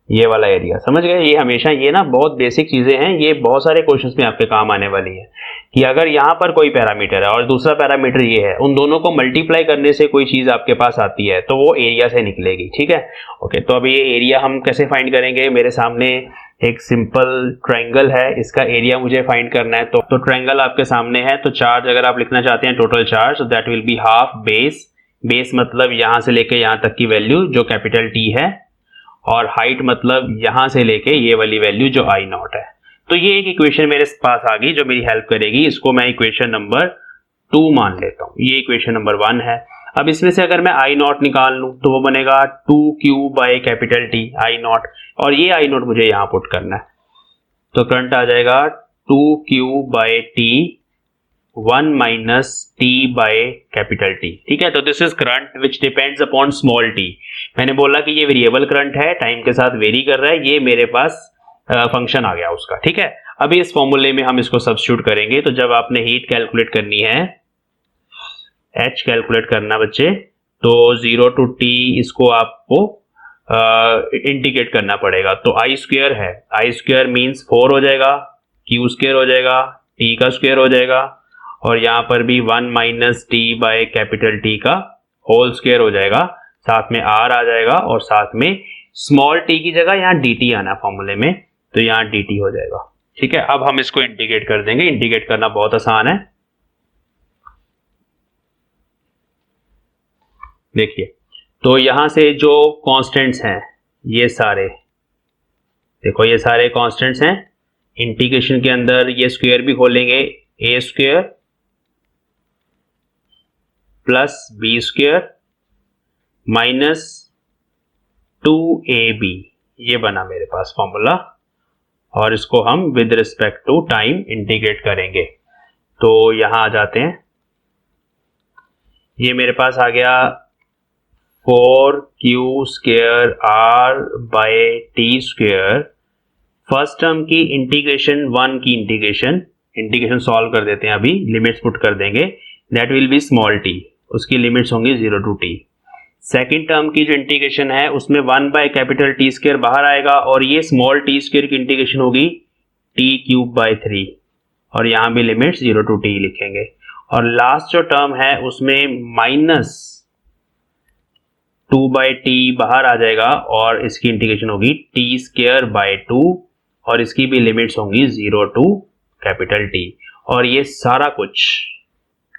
ये वाला एरिया, समझ गए। ये हमेशा ये ना बहुत बेसिक चीजें हैं, ये बहुत सारे क्वेश्चंस में आपके काम आने वाली है कि अगर यहाँ पर कोई पैरामीटर है और दूसरा पैरामीटर ये है, उन दोनों को मल्टीप्लाई करने से कोई चीज आपके पास आती है तो वो एरिया से निकलेगी, ठीक है। ओके, तो अभी ये एरिया हम कैसे फाइंड करेंगे। मेरे सामने एक सिंपल ट्रायंगल है, इसका एरिया मुझे फाइंड करना है। तो ट्रायंगल आपके सामने है, तो चार्ज अगर आप लिखना चाहते हैं टोटल चार्ज, तो that will be half base, base मतलब यहां से लेके यहां तक की वैल्यू जो कैपिटल टी है, और हाइट मतलब यहां से लेके ये वाली वैल्यू जो आई नॉट है। तो ये एक इक्वेशन मेरे पास आ गई जो मेरी हेल्प करेगी। इसको मैं इक्वेशन नंबर 2 मान लेता हूं, ये इक्वेशन नंबर 1 है। अब इसमें से अगर मैं आई नॉट निकाल लूं तो वो बनेगा 2q by capital T I naught, और ये आई नॉट मुझे यहां पुट करना है। तो करंट आ जाएगा 2q by T 1 minus T by capital T, ठीक है। तो this is current which depends upon small T. मैंने बोला कि ये वेरिएबल करंट है, टाइम के साथ वेरी कर रहा है, ये मेरे पास फंक्शन आ गया उसका, ठीक है। अभी इस फॉर्मूले में हम इसको सब्स्टिट्यूट करेंगे। तो जब आपने हीट कैलकुलेट करनी है, H कैलकुलेट करना बच्चे, तो 0 टू T इसको आपको इंटीग्रेट करना पड़ेगा। तो आई स्क्वायर है, आई स्क्वायर मीन्स 4 हो जाएगा, Q स्क्वायर हो जाएगा, T का स्क्वायर हो जाएगा, और यहां पर भी 1 minus T by capital T का होल स्क्वायर हो जाएगा, साथ में R आ जाएगा, और साथ में स्मॉल t की जगह यहां dt आना फॉर्मूले में, तो यहां dt हो जाएगा, ठीक है। अब हम इसको इंटीग्रेट कर देंगे, इंटीग्रेट करना बहुत आसान है। देखिए, तो यहां से जो कांस्टेंट्स हैं ये सारे, देखो ये सारे कांस्टेंट्स हैं। इंटीग्रेशन के अंदर ये स्क्वायर भी खोलेंगे, a square plus b square minus 2ab, ये बना मेरे पास फॉर्मूला, और इसको हम with respect to time integrate करेंगे। तो यहां आ जाते हैं, ये मेरे पास आ गया 4q square r by T square. First term की इंटीग्रेशन 1 की इंटीग्रेशन सॉल्व कर देते हैं, अभी लिमिट्स पुट कर देंगे, that will B small t, उसकी लिमिट्स होंगी 0 टू t। सेकेंड टर्म की जो इंटीग्रेशन है उसमें 1 बाय कैपिटल टी स्क्वायर बाहर आएगा, और ये स्मॉल टी स्क्वायर की इंटीग्रेशन होगी टी क्यूब बाय 3, और यहां भी लिमिट्स 0 टू टी लिखेंगे। और लास्ट जो टर्म है उसमें माइनस 2 बाय टी बाहर आ जाएगा, और इसकी इंटीग्रेशन होगी टी स्क्वायर बाय 2, और इसकी भी लिमिट्स होंगी 0 टू कैपिटल टी। और ये सारा कुछ,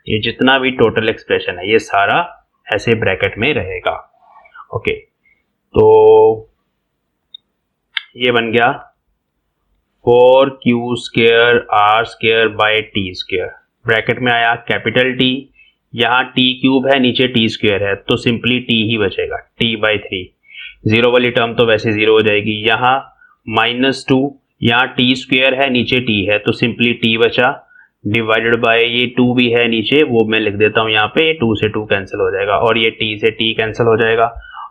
ये जितना भी टोटल एक्सप्रेशन है ये सारा ऐसे ब्रैकेट में रहेगा। ओके, तो ये बन गया 4q square r square by T square, bracket में आया कैपिटल T, यहाँ t क्यूब है, नीचे t स्क्वायर है, तो सिंपली t ही बचेगा, t बाय 3। जीरो वाली टर्म तो वैसे जीरो हो जाएगी। यहाँ -2, यहाँ t स्क्वायर है, नीचे t है, तो सिंपली t बचा, डिवाइडेड बाय ये 2 भी है नीचे, वो मैं लिख देता हूँ यहाँ पे, 2 से 2 कैंसिल हो जाएगा, और ये t से t कैंसिल हो जाएगा।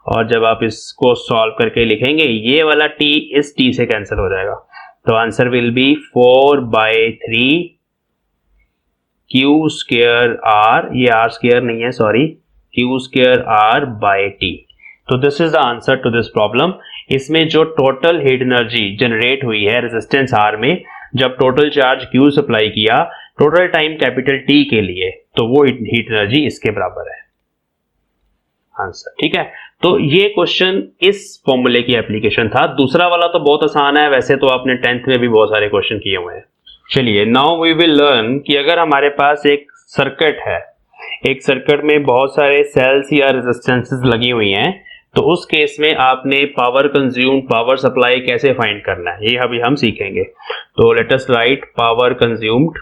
और जब आप इसको सॉल्व करके लिखेंगे, ये वाला t इस t से कैंसिल हो जाएगा, तो answer will be 4 by 3 q square r, ये r स्क्वायर नहीं है sorry, q square r by t। तो this is the answer to this problem. इसमें जो टोटल हीट एनर्जी जनरेट हुई है रेजिस्टेंस R में, जब टोटल चार्ज Q सप्लाई किया टोटल टाइम कैपिटल T के लिए, तो वो हीट एनर्जी इसके बराबर है आंसर। ठीक है, तो ये क्वेश्चन इस फॉर्मूले की एप्लीकेशन था। दूसरा वाला तो बहुत आसान है, वैसे तो आपने 10th में भी बहुत सारे क्वेश्चन किए हुए हैं। चलिए नाउ वी विल लर्न कि अगर हमारे पास एक सर्किट है, एक सर्किट में बहुत सारे सेल्स या रेजिस्टेंसेस लगी हुई हैं, तो उस केस में आपने पावर कंज्यूम्ड, पावर सप्लाई कैसे फाइंड करना है, ये अभी हम सीखेंगे। तो let us right power consumed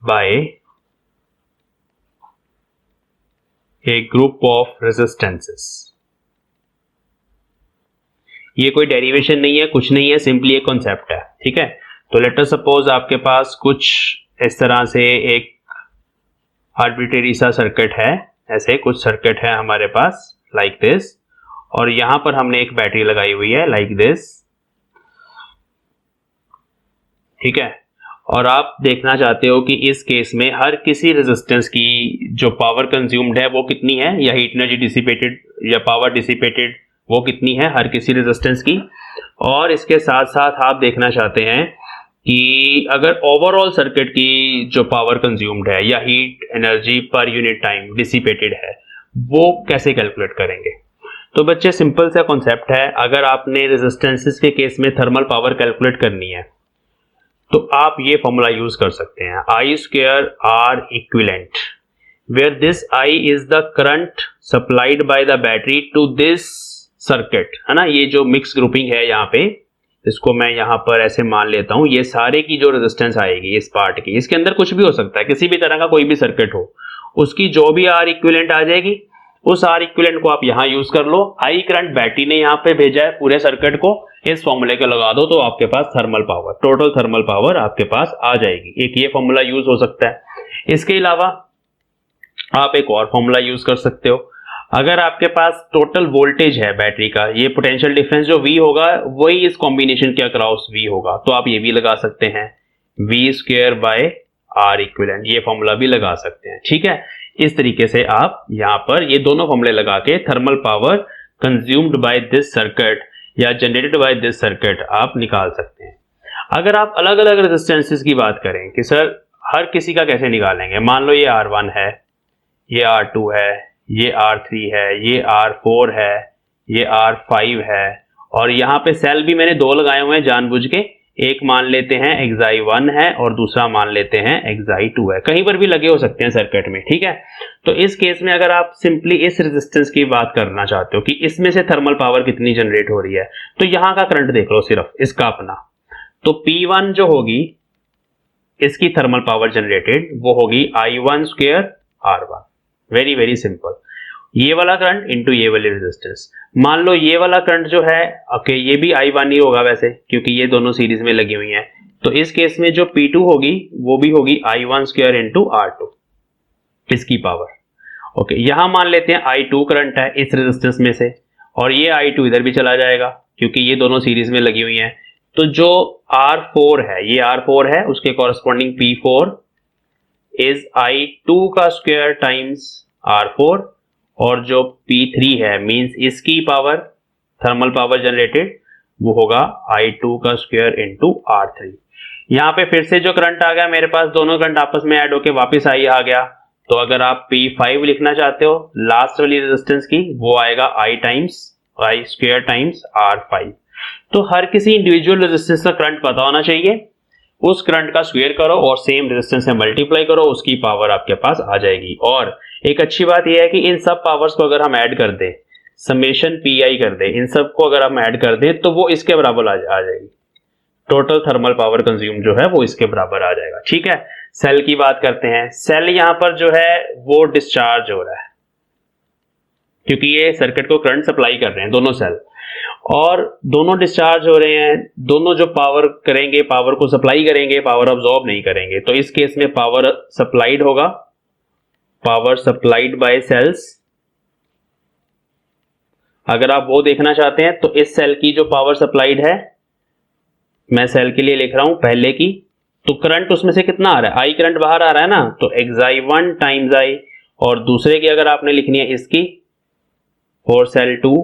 by A group of resistances. ये कोई डेरिवेशन नहीं है, कुछ नहीं है, सिंपली एक कॉन्सेप्ट है। ठीक है, तो लेट अस सपोज आपके पास कुछ इस तरह से एक आर्बिट्रेरी सा सर्किट है, ऐसे कुछ सर्किट है हमारे पास लाइक दिस, और यहां पर हमने एक बैटरी लगाई हुई है लाइक दिस। ठीक है, और आप देखना चाहते हो कि इस केस में हर किसी रेजिस्टेंस की जो पावर कंज्यूम्ड है वो कितनी है, या हीट एनर्जी डिसिपेटेड या पावर डिसिपेटेड वो कितनी है हर किसी रेजिस्टेंस की। और इसके साथ साथ आप देखना चाहते हैं कि अगर ओवरऑल सर्किट की जो पावर कंज्यूम्ड है या हीट एनर्जी पर यूनिट टाइम डिसिपेटेड है वो कैसे कैलकुलेट करेंगे। तो बच्चे सिंपल सा कॉन्सेप्ट है, अगर आपने रेजिस्टेंसेस के केस में थर्मल पावर कैलकुलेट करनी है तो आप ये फॉर्मूला यूज कर सकते हैं, I square R equivalent, where this I is the current supplied by the battery to this circuit, है ना। ये जो मिक्स ग्रुपिंग है यहाँ पे, इसको मैं यहाँ पर ऐसे मान लेता हूं, ये सारे की जो रेजिस्टेंस आएगी इस पार्ट की, इसके अंदर कुछ भी हो सकता है, किसी भी तरह का कोई भी सर्किट हो, उसकी जो भी आर इक्विवेलेंट आ जाएगी, उस आर इक्विवेलेंट को आप यहाँ यूज कर लो। आई करंट बैटरी ने यहाँ पे भेजा है पूरे सर्किट को, इस फॉर्मूले को लगा दो तो आपके पास thermal power, total thermal power आपके पास आ जाएगी। एक ये फॉर्मूला यूज हो सकता है। इसके अलावा आप एक और फॉर्मूला यूज कर सकते हो, अगर आपके पास टोटल वोल्टेज है बैटरी का, ये पोटेंशियल डिफरेंस जो V होगा वही इस कॉम्बिनेशन के अक्रॉस V होगा, तो आप ये भी लगा सकते हैं, V square by R equivalent, ये फॉर्मूला भी लगा सकते हैं। ठीक है, इस तरीके से आप यहां पर ये दोनों फॉर्मूले लगा के thermal power consumed by this circuit या जनरेटेड बाय दिस सर्किट आप निकाल सकते हैं। अगर आप अलग अलग रेजिस्टेंसेस की बात करें कि सर हर किसी का कैसे निकालेंगे, मान लो ये R1 है, ये R2 है, ये R3 है, ये R4 है, ये R5 है, और यहाँ पे सेल भी मैंने दो लगाए हुए हैं जानबूझ के, एक मान लेते हैं Xi1 है और दूसरा मान लेते हैं Xi2 है, कहीं पर भी लगे हो सकते हैं सर्किट में। ठीक है, तो इस केस में अगर आप सिंपली इस रेजिस्टेंस की बात करना चाहते हो कि इसमें से थर्मल पावर कितनी जनरेट हो रही है, तो यहां का करंट देख लो सिर्फ इसका अपना, तो P1 जो होगी इसकी थर्मल पावर जनरेटेड वो होगी I1 square R1, very very simple. ये वाला करंट इंटू ये वाली रेजिस्टेंस, मान लो ये वाला करंट जो है ओके ये भी I1 ही होगा वैसे, क्योंकि ये दोनों सीरीज में लगी हुई हैं, तो इस केस में जो P2 होगी वो भी होगी I1 स्क्वायर इंटू R2 इसकी पावर। ओके, यहां मान लेते हैं I2 करंट है इस रेजिस्टेंस में से, और ये I2 इधर भी चला जाएगा क्योंकि ये दोनों सीरीज में लगी हुई हैं, तो जो R4 है, ये R4 है, उसके कॉरस्पॉन्डिंग P4 इज I2 का स्क्वायर टाइम्स R4, और जो P3 है मींस इसकी पावर थर्मल पावर जनरेटेड वो होगा I2 का स्क्वायर इंटू R3। यहां पे फिर से जो करंट आ गया मेरे पास, दोनों करंट आपस में ऐड होके वापस आई आ गया, तो अगर आप P5 लिखना चाहते हो लास्ट वाली रेजिस्टेंस की, वो आएगा I स्क्वायर टाइम्स R5। तो हर किसी इंडिविजुअल रेजिस्टेंस का करंट पता होना चाहिए, उस करंट का स्क्वायर करो और सेम रेजिस्टेंस से मल्टीप्लाई करो, उसकी पावर आपके पास आ जाएगी। और एक अच्छी बात यह है कि इन सब पावर्स को अगर हम ऐड कर दें, समेशन PI कर दें, इन सब को अगर हम ऐड कर दें तो वो इसके बराबर आ जाएगी, टोटल थर्मल पावर कंज्यूम जो है वो इसके बराबर आ जाएगा। ठीक है, सेल की बात करते हैं। सेल यहां पर जो है वो डिस्चार्ज हो रहा है क्योंकि ये सर्किट को करंट सप्लाई कर रहे हैं दोनों सेल, और दोनों डिस्चार्ज हो रहे हैं, दोनों जो पावर करेंगे, पावर को सप्लाई करेंगे, पावर अब्सॉर्ब नहीं करेंगे, तो इस केस में पावर सप्लाइड होगा, पावर सप्लाइड बाय सेल्स। अगर आप वो देखना चाहते हैं तो इस सेल की जो पावर सप्लाइड है, मैं सेल के लिए लिख रहा हूं पहले की, तो करंट उसमें से कितना आ रहा है, आई करंट बाहर आ रहा है ना, तो Xi1 टाइम्स I, और दूसरे की अगर आपने लिखनी है इसकी फॉर सेल 2,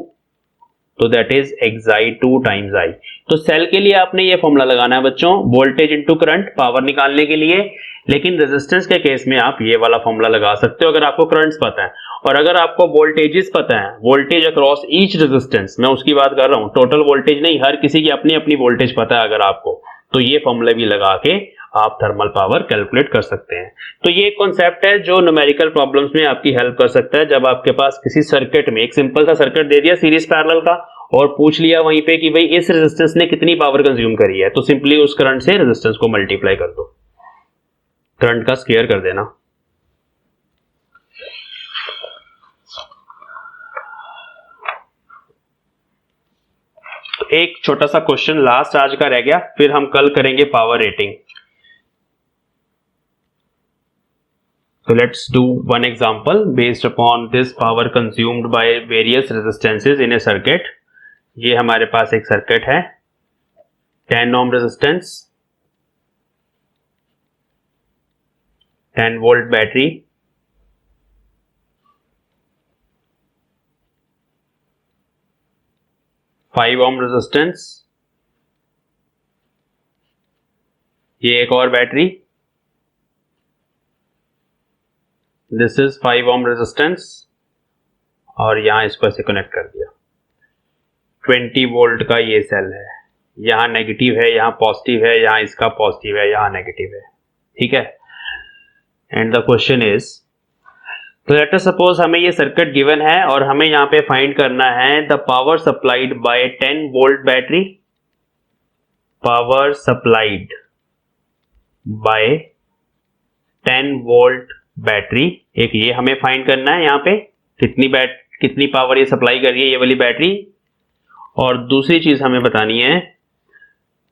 तो दैट इज एक्साई 2 टाइम्स आई। तो सेल के लिए आपने ये फॉर्मूला लगाना है बच्चों, वोल्टेज इनटू करंट, पावर निकालने के लिए। लेकिन रेजिस्टेंस के केस में आप ये वाला फॉर्मूला लगा सकते हो अगर आपको करंट्स पता है। और अगर आपको वोल्टेजेस पता है, वोल्टेज अक्रॉस ईच रेजिस्टेंस, मैं उसकी बात कर रहा हूं, टोटल वोल्टेज नहीं, हर किसी की अपनी अपनी वोल्टेज पता है अगर आपको, तो ये फॉर्मूला भी लगा के आप थर्मल पावर कैलकुलेट कर सकते हैं। तो ये कॉन्सेप्ट है जो न्यूमेरिकल प्रॉब्लम्स में आपकी हेल्प कर सकता है। जब आपके पास किसी सर्किट में एक सिंपल सा सर्किट दे दिया सीरीज पैरेलल का, और पूछ लिया वहीं पे कि भाई इस रेजिस्टेंस ने कितनी पावर कंज्यूम करी है, तो सिंपली उस करंट से रेजिस्टेंस को मल्टीप्लाई कर दो, करंट का स्क्वायर कर देना। एक छोटा सा क्वेश्चन लास्ट आज का रह गया, फिर हम कल करेंगे power rating. So let's do one example based upon this power consumed by various resistances in a circuit। ये हमारे पास एक सर्किट है, 10 ohm resistance, 10 volt battery, 5 ohm resistance, ये एक और battery, this is 5 ohm resistance, और यहां इसको ऐसे कनेक्ट कर दिया। 20 वोल्ट का ये सेल है, यहां नेगेटिव है, यहां पॉजिटिव है, यहां इसका पॉजिटिव है, यहां नेगेटिव है, ठीक है। एंड द क्वेश्चन इज, तो लेट अस सपोज हमें ये सर्किट गिवन है और हमें यहां पे फाइंड करना है the power supplied bye 10 volt battery, power supplied bye 10 volt battery. एक ये हमें फाइंड करना है, यहां पे कितनी पावर ये सप्लाई कर रही है ये वाली बैटरी। और दूसरी चीज हमें बतानी है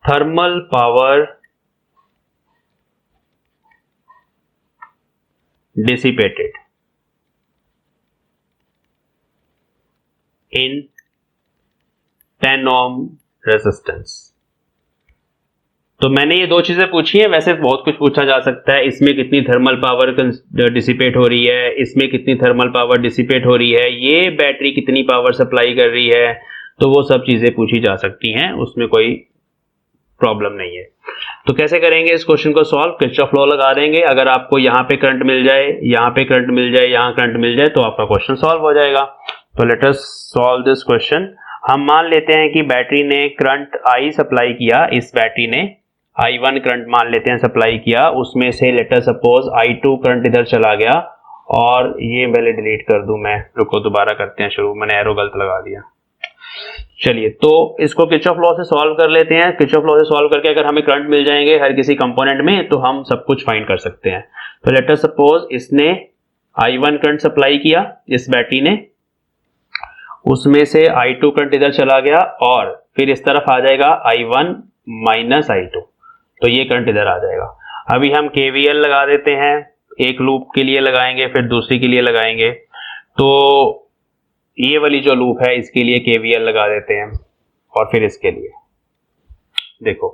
थर्मल पावर डिसिपेटेड इन 10 ओम रेजिस्टेंस। तो मैंने ये दो चीजें पूछी है, वैसे बहुत कुछ पूछा जा सकता है, इसमें कितनी थर्मल पावर डिसिपेट हो रही है, इसमें कितनी थर्मल पावर डिसिपेट हो रही है, ये बैटरी कितनी पावर सप्लाई कर रही है, तो वो सब चीजें पूछी जा सकती हैं, उसमें कोई प्रॉब्लम नहीं है। तो कैसे करेंगे इस क्वेश्चन को सॉल्व, किरचॉफ लॉ लगा देंगे। अगर आपको यहाँ पे करंट मिल जाए, यहाँ पे करंट मिल जाए, यहाँ करंट मिल जाए, तो आपका क्वेश्चन सॉल्व हो जाएगा। तो let us solve this question. हम मान लेते हैं कि बैटरी ने करंट I सप्लाई किया, इस बैटरी ने I1 करंट मान लेते हैं सप्लाई किया, उसमें से late us suppose I2 current इधर चला गया, और ये पहले डिलीट कर दूं मैं, रुको दोबारा करते हैं शुरू, मैंने एरो गलत लगा दिया। चलिए, तो इसको किरचॉफ लॉ से सॉल्व कर लेते हैं। किरचॉफ लॉ से सॉल्व करके अगर हमें करंट मिल जाएंगे हर किसी कंपोनेंट में, तो हम सब कुछ फाइंड कर सकते हैं। तो लेट अस सपोज इसने I1 करंट सप्लाई किया इस बैटरी ने, उसमें से I2 करंट इधर चला गया, और फिर इस तरफ आ जाएगा I1 माइनस I2, तो ये करंट इधर आ जाएगा। अभी हम KVL लगा देते हैं, एक लूप के लिए लगाएंगे, फिर दूसरी के लिए लगाएंगे। तो ये वाली जो लूप है इसके लिए KVL लगा देते हैं, और फिर इसके लिए देखो,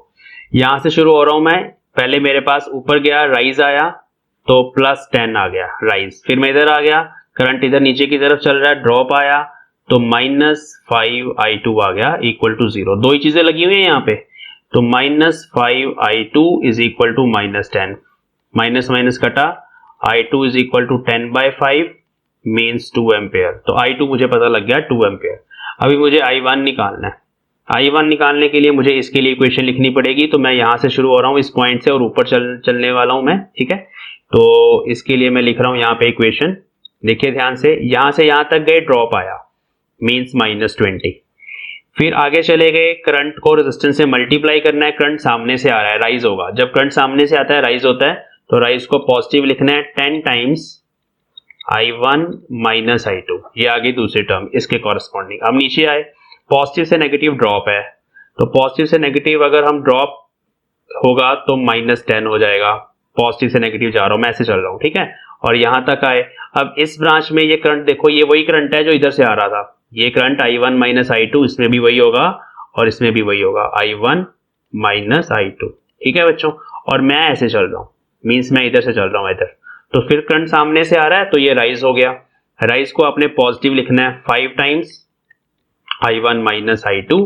यहां से शुरू हो रहा हूं मैं। पहले मेरे पास ऊपर गया, राइज आया, तो प्लस 10 आ गया राइज, फिर मैं इधर आ गया, करंट इधर नीचे की तरफ चल रहा है, ड्रॉप आया, तो -5I2 आ गया इक्वल टू 0। दो ही चीजें लगी हुई है यहाँ पे, तो -5I2 is equal to -10, minus minus कटा, I2 is equal to 10/5 means 2 ampere. तो I2 मुझे पता लग गया 2 एम्पेयर। अभी मुझे I1 निकालना है। I1 निकालने के लिए मुझे इसके लिए इक्वेशन लिखनी पड़ेगी, तो मैं यहां से शुरू हो रहा हूं इस पॉइंट से, और ऊपर चलने वाला हूं मैं, ठीक है। तो इसके लिए मैं लिख रहा हूं यहाँ पे इक्वेशन, देखिए ध्यान से, यहां तक गए, ड्रॉप आया मीन्स -20, फिर आगे चले गए, करंट को रेजिस्टेंस से मल्टीप्लाई करना है, करंट सामने से आ रहा है, राइज होगा। जब करंट सामने से आता है, राइज होता है, तो राइज को पॉजिटिव लिखना है, 10 टाइम्स I1 माइनस I2, ये आ गई दूसरी टर्म इसके कॉरेस्पॉन्डिंग। अब नीचे आए, पॉजिटिव से नेगेटिव ड्रॉप है, तो पॉजिटिव से नेगेटिव अगर हम ड्रॉप होगा तो -10 हो जाएगा, पॉजिटिव से नेगेटिव जा रहा हूं मैं, ऐसे चल रहा हूं, ठीक है। और यहां तक आए, अब इस ब्रांच में ये करंट देखो, ये वही करंट है जो इधर से आ रहा था, ये करंट I1 माइनस I2, इसमें भी वही होगा और इसमें भी वही होगा, I1 माइनस I2, ठीक है बच्चों। और मैं ऐसे चल रहा हूं, मीन्स मैं इधर से चल रहा हूं इधर, तो फिर करंट सामने से आ रहा है, तो ये राइज हो गया। राइज को आपने पॉजिटिव लिखना है 5 times I1 minus I2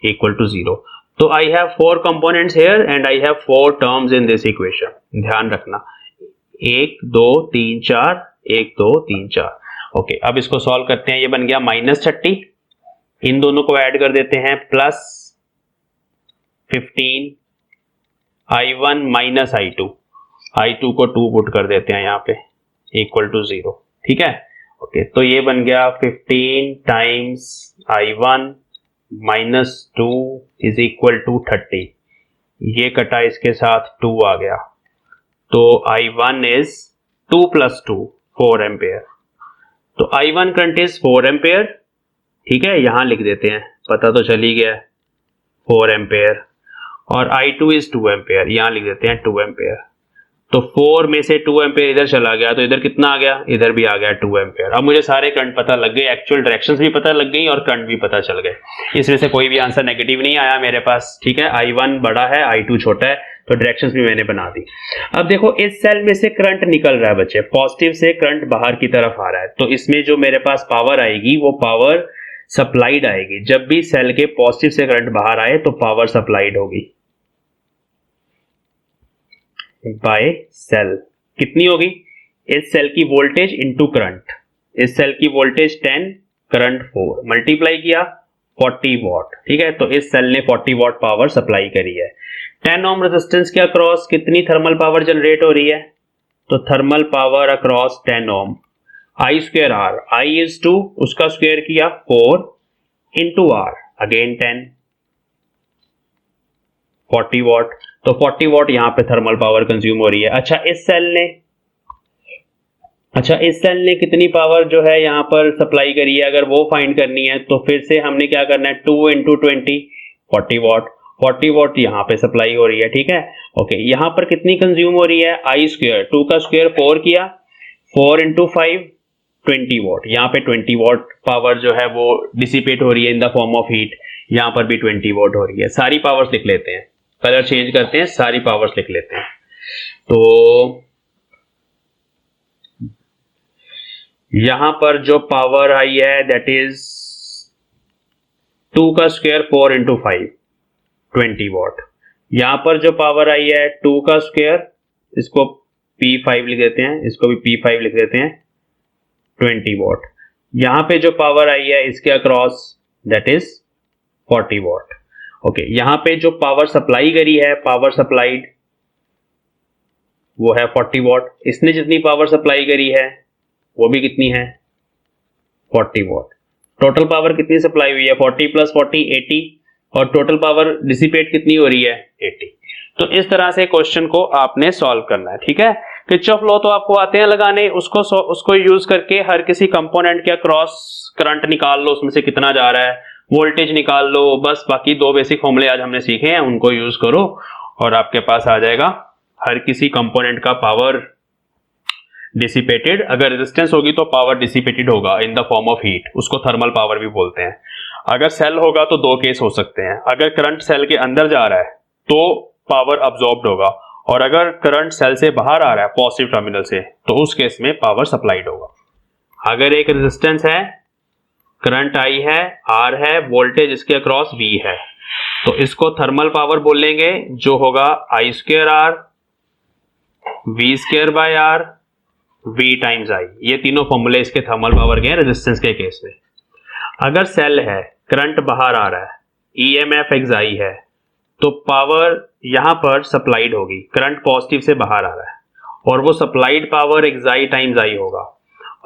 equal to 0। तो I have 4 components here and I have 4 terms in this equation. ध्यान रखना 1 2 3 4 1 2 3 4। ओके, अब इसको सॉल्व करते हैं। ये बन गया -30, इन दोनों को ऐड कर देते हैं, प्लस 15 I1 माइनस I2 को 2 पुट कर देते हैं यहाँ पे इक्वल टू 0। ठीक है, ओके, तो ये बन गया 15 times I1 minus 2 is equal to 30। ये कटा इसके साथ 2 आ गया, तो I1 इज 2 प्लस 2 4 एम्पेयर। तो I1 करंट इज 4 एम्पेयर। ठीक है, यहां लिख देते हैं, पता तो चल ही गया 4 एम्पेयर। और I2 इज 2 एम्पेयर, यहां लिख देते हैं 2 एम्पेयर। तो 4 में से 2 एम्पेयर इधर चला गया, तो इधर कितना आ गया, इधर भी आ गया 2 एम्पेयर। अब मुझे सारे करंट पता लग गए, एक्चुअल डायरेक्शंस भी पता लग गई और करंट भी पता चल गए। इसमें से कोई भी आंसर नेगेटिव नहीं आया मेरे पास। ठीक है, I1 बड़ा है, I2 छोटा है, तो डायरेक्शंस भी मैंने बना दी। अब देखो इस सेल में से करंट निकल रहा है बच्चे, पॉजिटिव से करंट बाहर की तरफ आ रहा है, तो इसमें जो मेरे पास पावर आएगी वो पावर सप्लाइड आएगी। जब भी सेल के पॉजिटिव से करंट बाहर आए तो पावर सप्लाइड होगी बाय सेल। कितनी होगी, इस सेल की वोल्टेज इनटू करंट। इस सेल की वोल्टेज 10, करंट 4, मल्टीप्लाई किया 40 वॉट। ठीक है, तो इस सेल ने 40 वॉट पावर सप्लाई करी है। 10 ओम रेजिस्टेंस के अक्रॉस कितनी थर्मल पावर जनरेट हो रही है, तो thermal power across 10 ohm I square R, I is 2, उसका स्क्वायर किया 4 इंटू आर अगेन 10, 40 वॉट। तो 40 वॉट यहां पे थर्मल पावर कंज्यूम हो रही है। अच्छा इस सेल ने कितनी पावर जो है यहां पर सप्लाई करी है, अगर वो फाइंड करनी है तो फिर से हमने क्या करना है, 2 इंटू 20 40 वॉट। 40 वॉट यहां पे सप्लाई हो रही है। ठीक है, ओके, यहां पर कितनी कंज्यूम हो रही है, I स्क्वायर, 2 का स्क्वायर 4 किया, 4 इंटू 5 20 वॉट। यहाँ पे 20 वॉट पावर जो है वो डिसिपेट हो रही है in the form of heat. यहाँ पर भी 20 वॉट हो रही है। सारी पावर्स लिख लेते हैं, कलर चेंज करते हैं, सारी पावर्स लिख लेते हैं। तो यहां पर जो पावर आई है दैट इज 2 का स्क्वायर 4 इंटू 5 20 वॉट। यहां पर जो पावर आई है 2 का स्क्वायर, इसको P5 लिख देते हैं, इसको भी P5 लिख देते हैं, 20 वॉट। यहां पे जो पावर आई है इसके across that is 40 what. Okay, यहां पे जो पावर सप्लाई करी है, पावर सप्लाइड, वो है 40 वॉट। इसने जितनी पावर सप्लाई करी है वो भी कितनी है, 40 वॉट। टोटल पावर कितनी सप्लाई हुई है, 40 प्लस 40 80, और टोटल पावर डिसिपेट कितनी हो रही है, 80। तो इस तरह से क्वेश्चन को आपने सॉल्व करना है। ठीक है, किरचॉफ लॉ तो आपको आते हैं लगाने, उसको यूज करके हर किसी कंपोनेंट के अक्रॉस करंट निकाल लो, उसमें से कितना जा रहा है, वोल्टेज निकाल लो। बस बाकी 2 बेसिक फॉर्मूले आज हमने सीखे हैं, उनको यूज करो और आपके पास आ जाएगा हर किसी कंपोनेंट का पावर डिसिपेटेड। अगर रेजिस्टेंस होगी तो पावर डिसिपेटेड होगा in the form of heat, उसको थर्मल पावर भी बोलते हैं। अगर सेल होगा तो 2 केस हो सकते हैं, अगर करंट सेल के अंदर जा रहा है तो पावर अब्सॉर्ब्ड होगा, और अगर करंट सेल से बाहर आ रहा है पॉजिटिव टर्मिनल से तो उस केस में पावर सप्लाइड होगा। अगर एक रेजिस्टेंस है, करंट I है, R है, वोल्टेज इसके अक्रॉस V है, तो इसको थर्मल पावर बोलेंगे, जो होगा I square R, V square bye R, V times I। ये तीनों फॉर्मूले इसके थर्मल पावर के हैं रेजिस्टेंस के केस में। अगर सेल है, करंट बाहर आ रहा है, EMF XI है, तो पावर यहां पर सप्लाइड होगी, करंट पॉजिटिव से बाहर आ रहा है और वो supplied power XI times I होगा।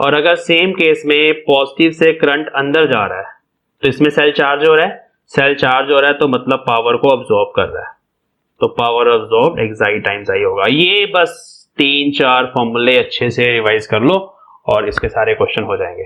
और अगर सेम केस में पॉजिटिव से करंट अंदर जा रहा है तो इसमें सेल चार्ज हो रहा है, सेल चार्ज हो रहा है तो मतलब पावर को अब्सॉर्ब कर रहा है, तो power absorb XI times I होगा। ये बस 3-4 फॉर्मूले अच्छे से रिवाइज कर लो और इसके सारे क्वेश्चन हो जाएंगे।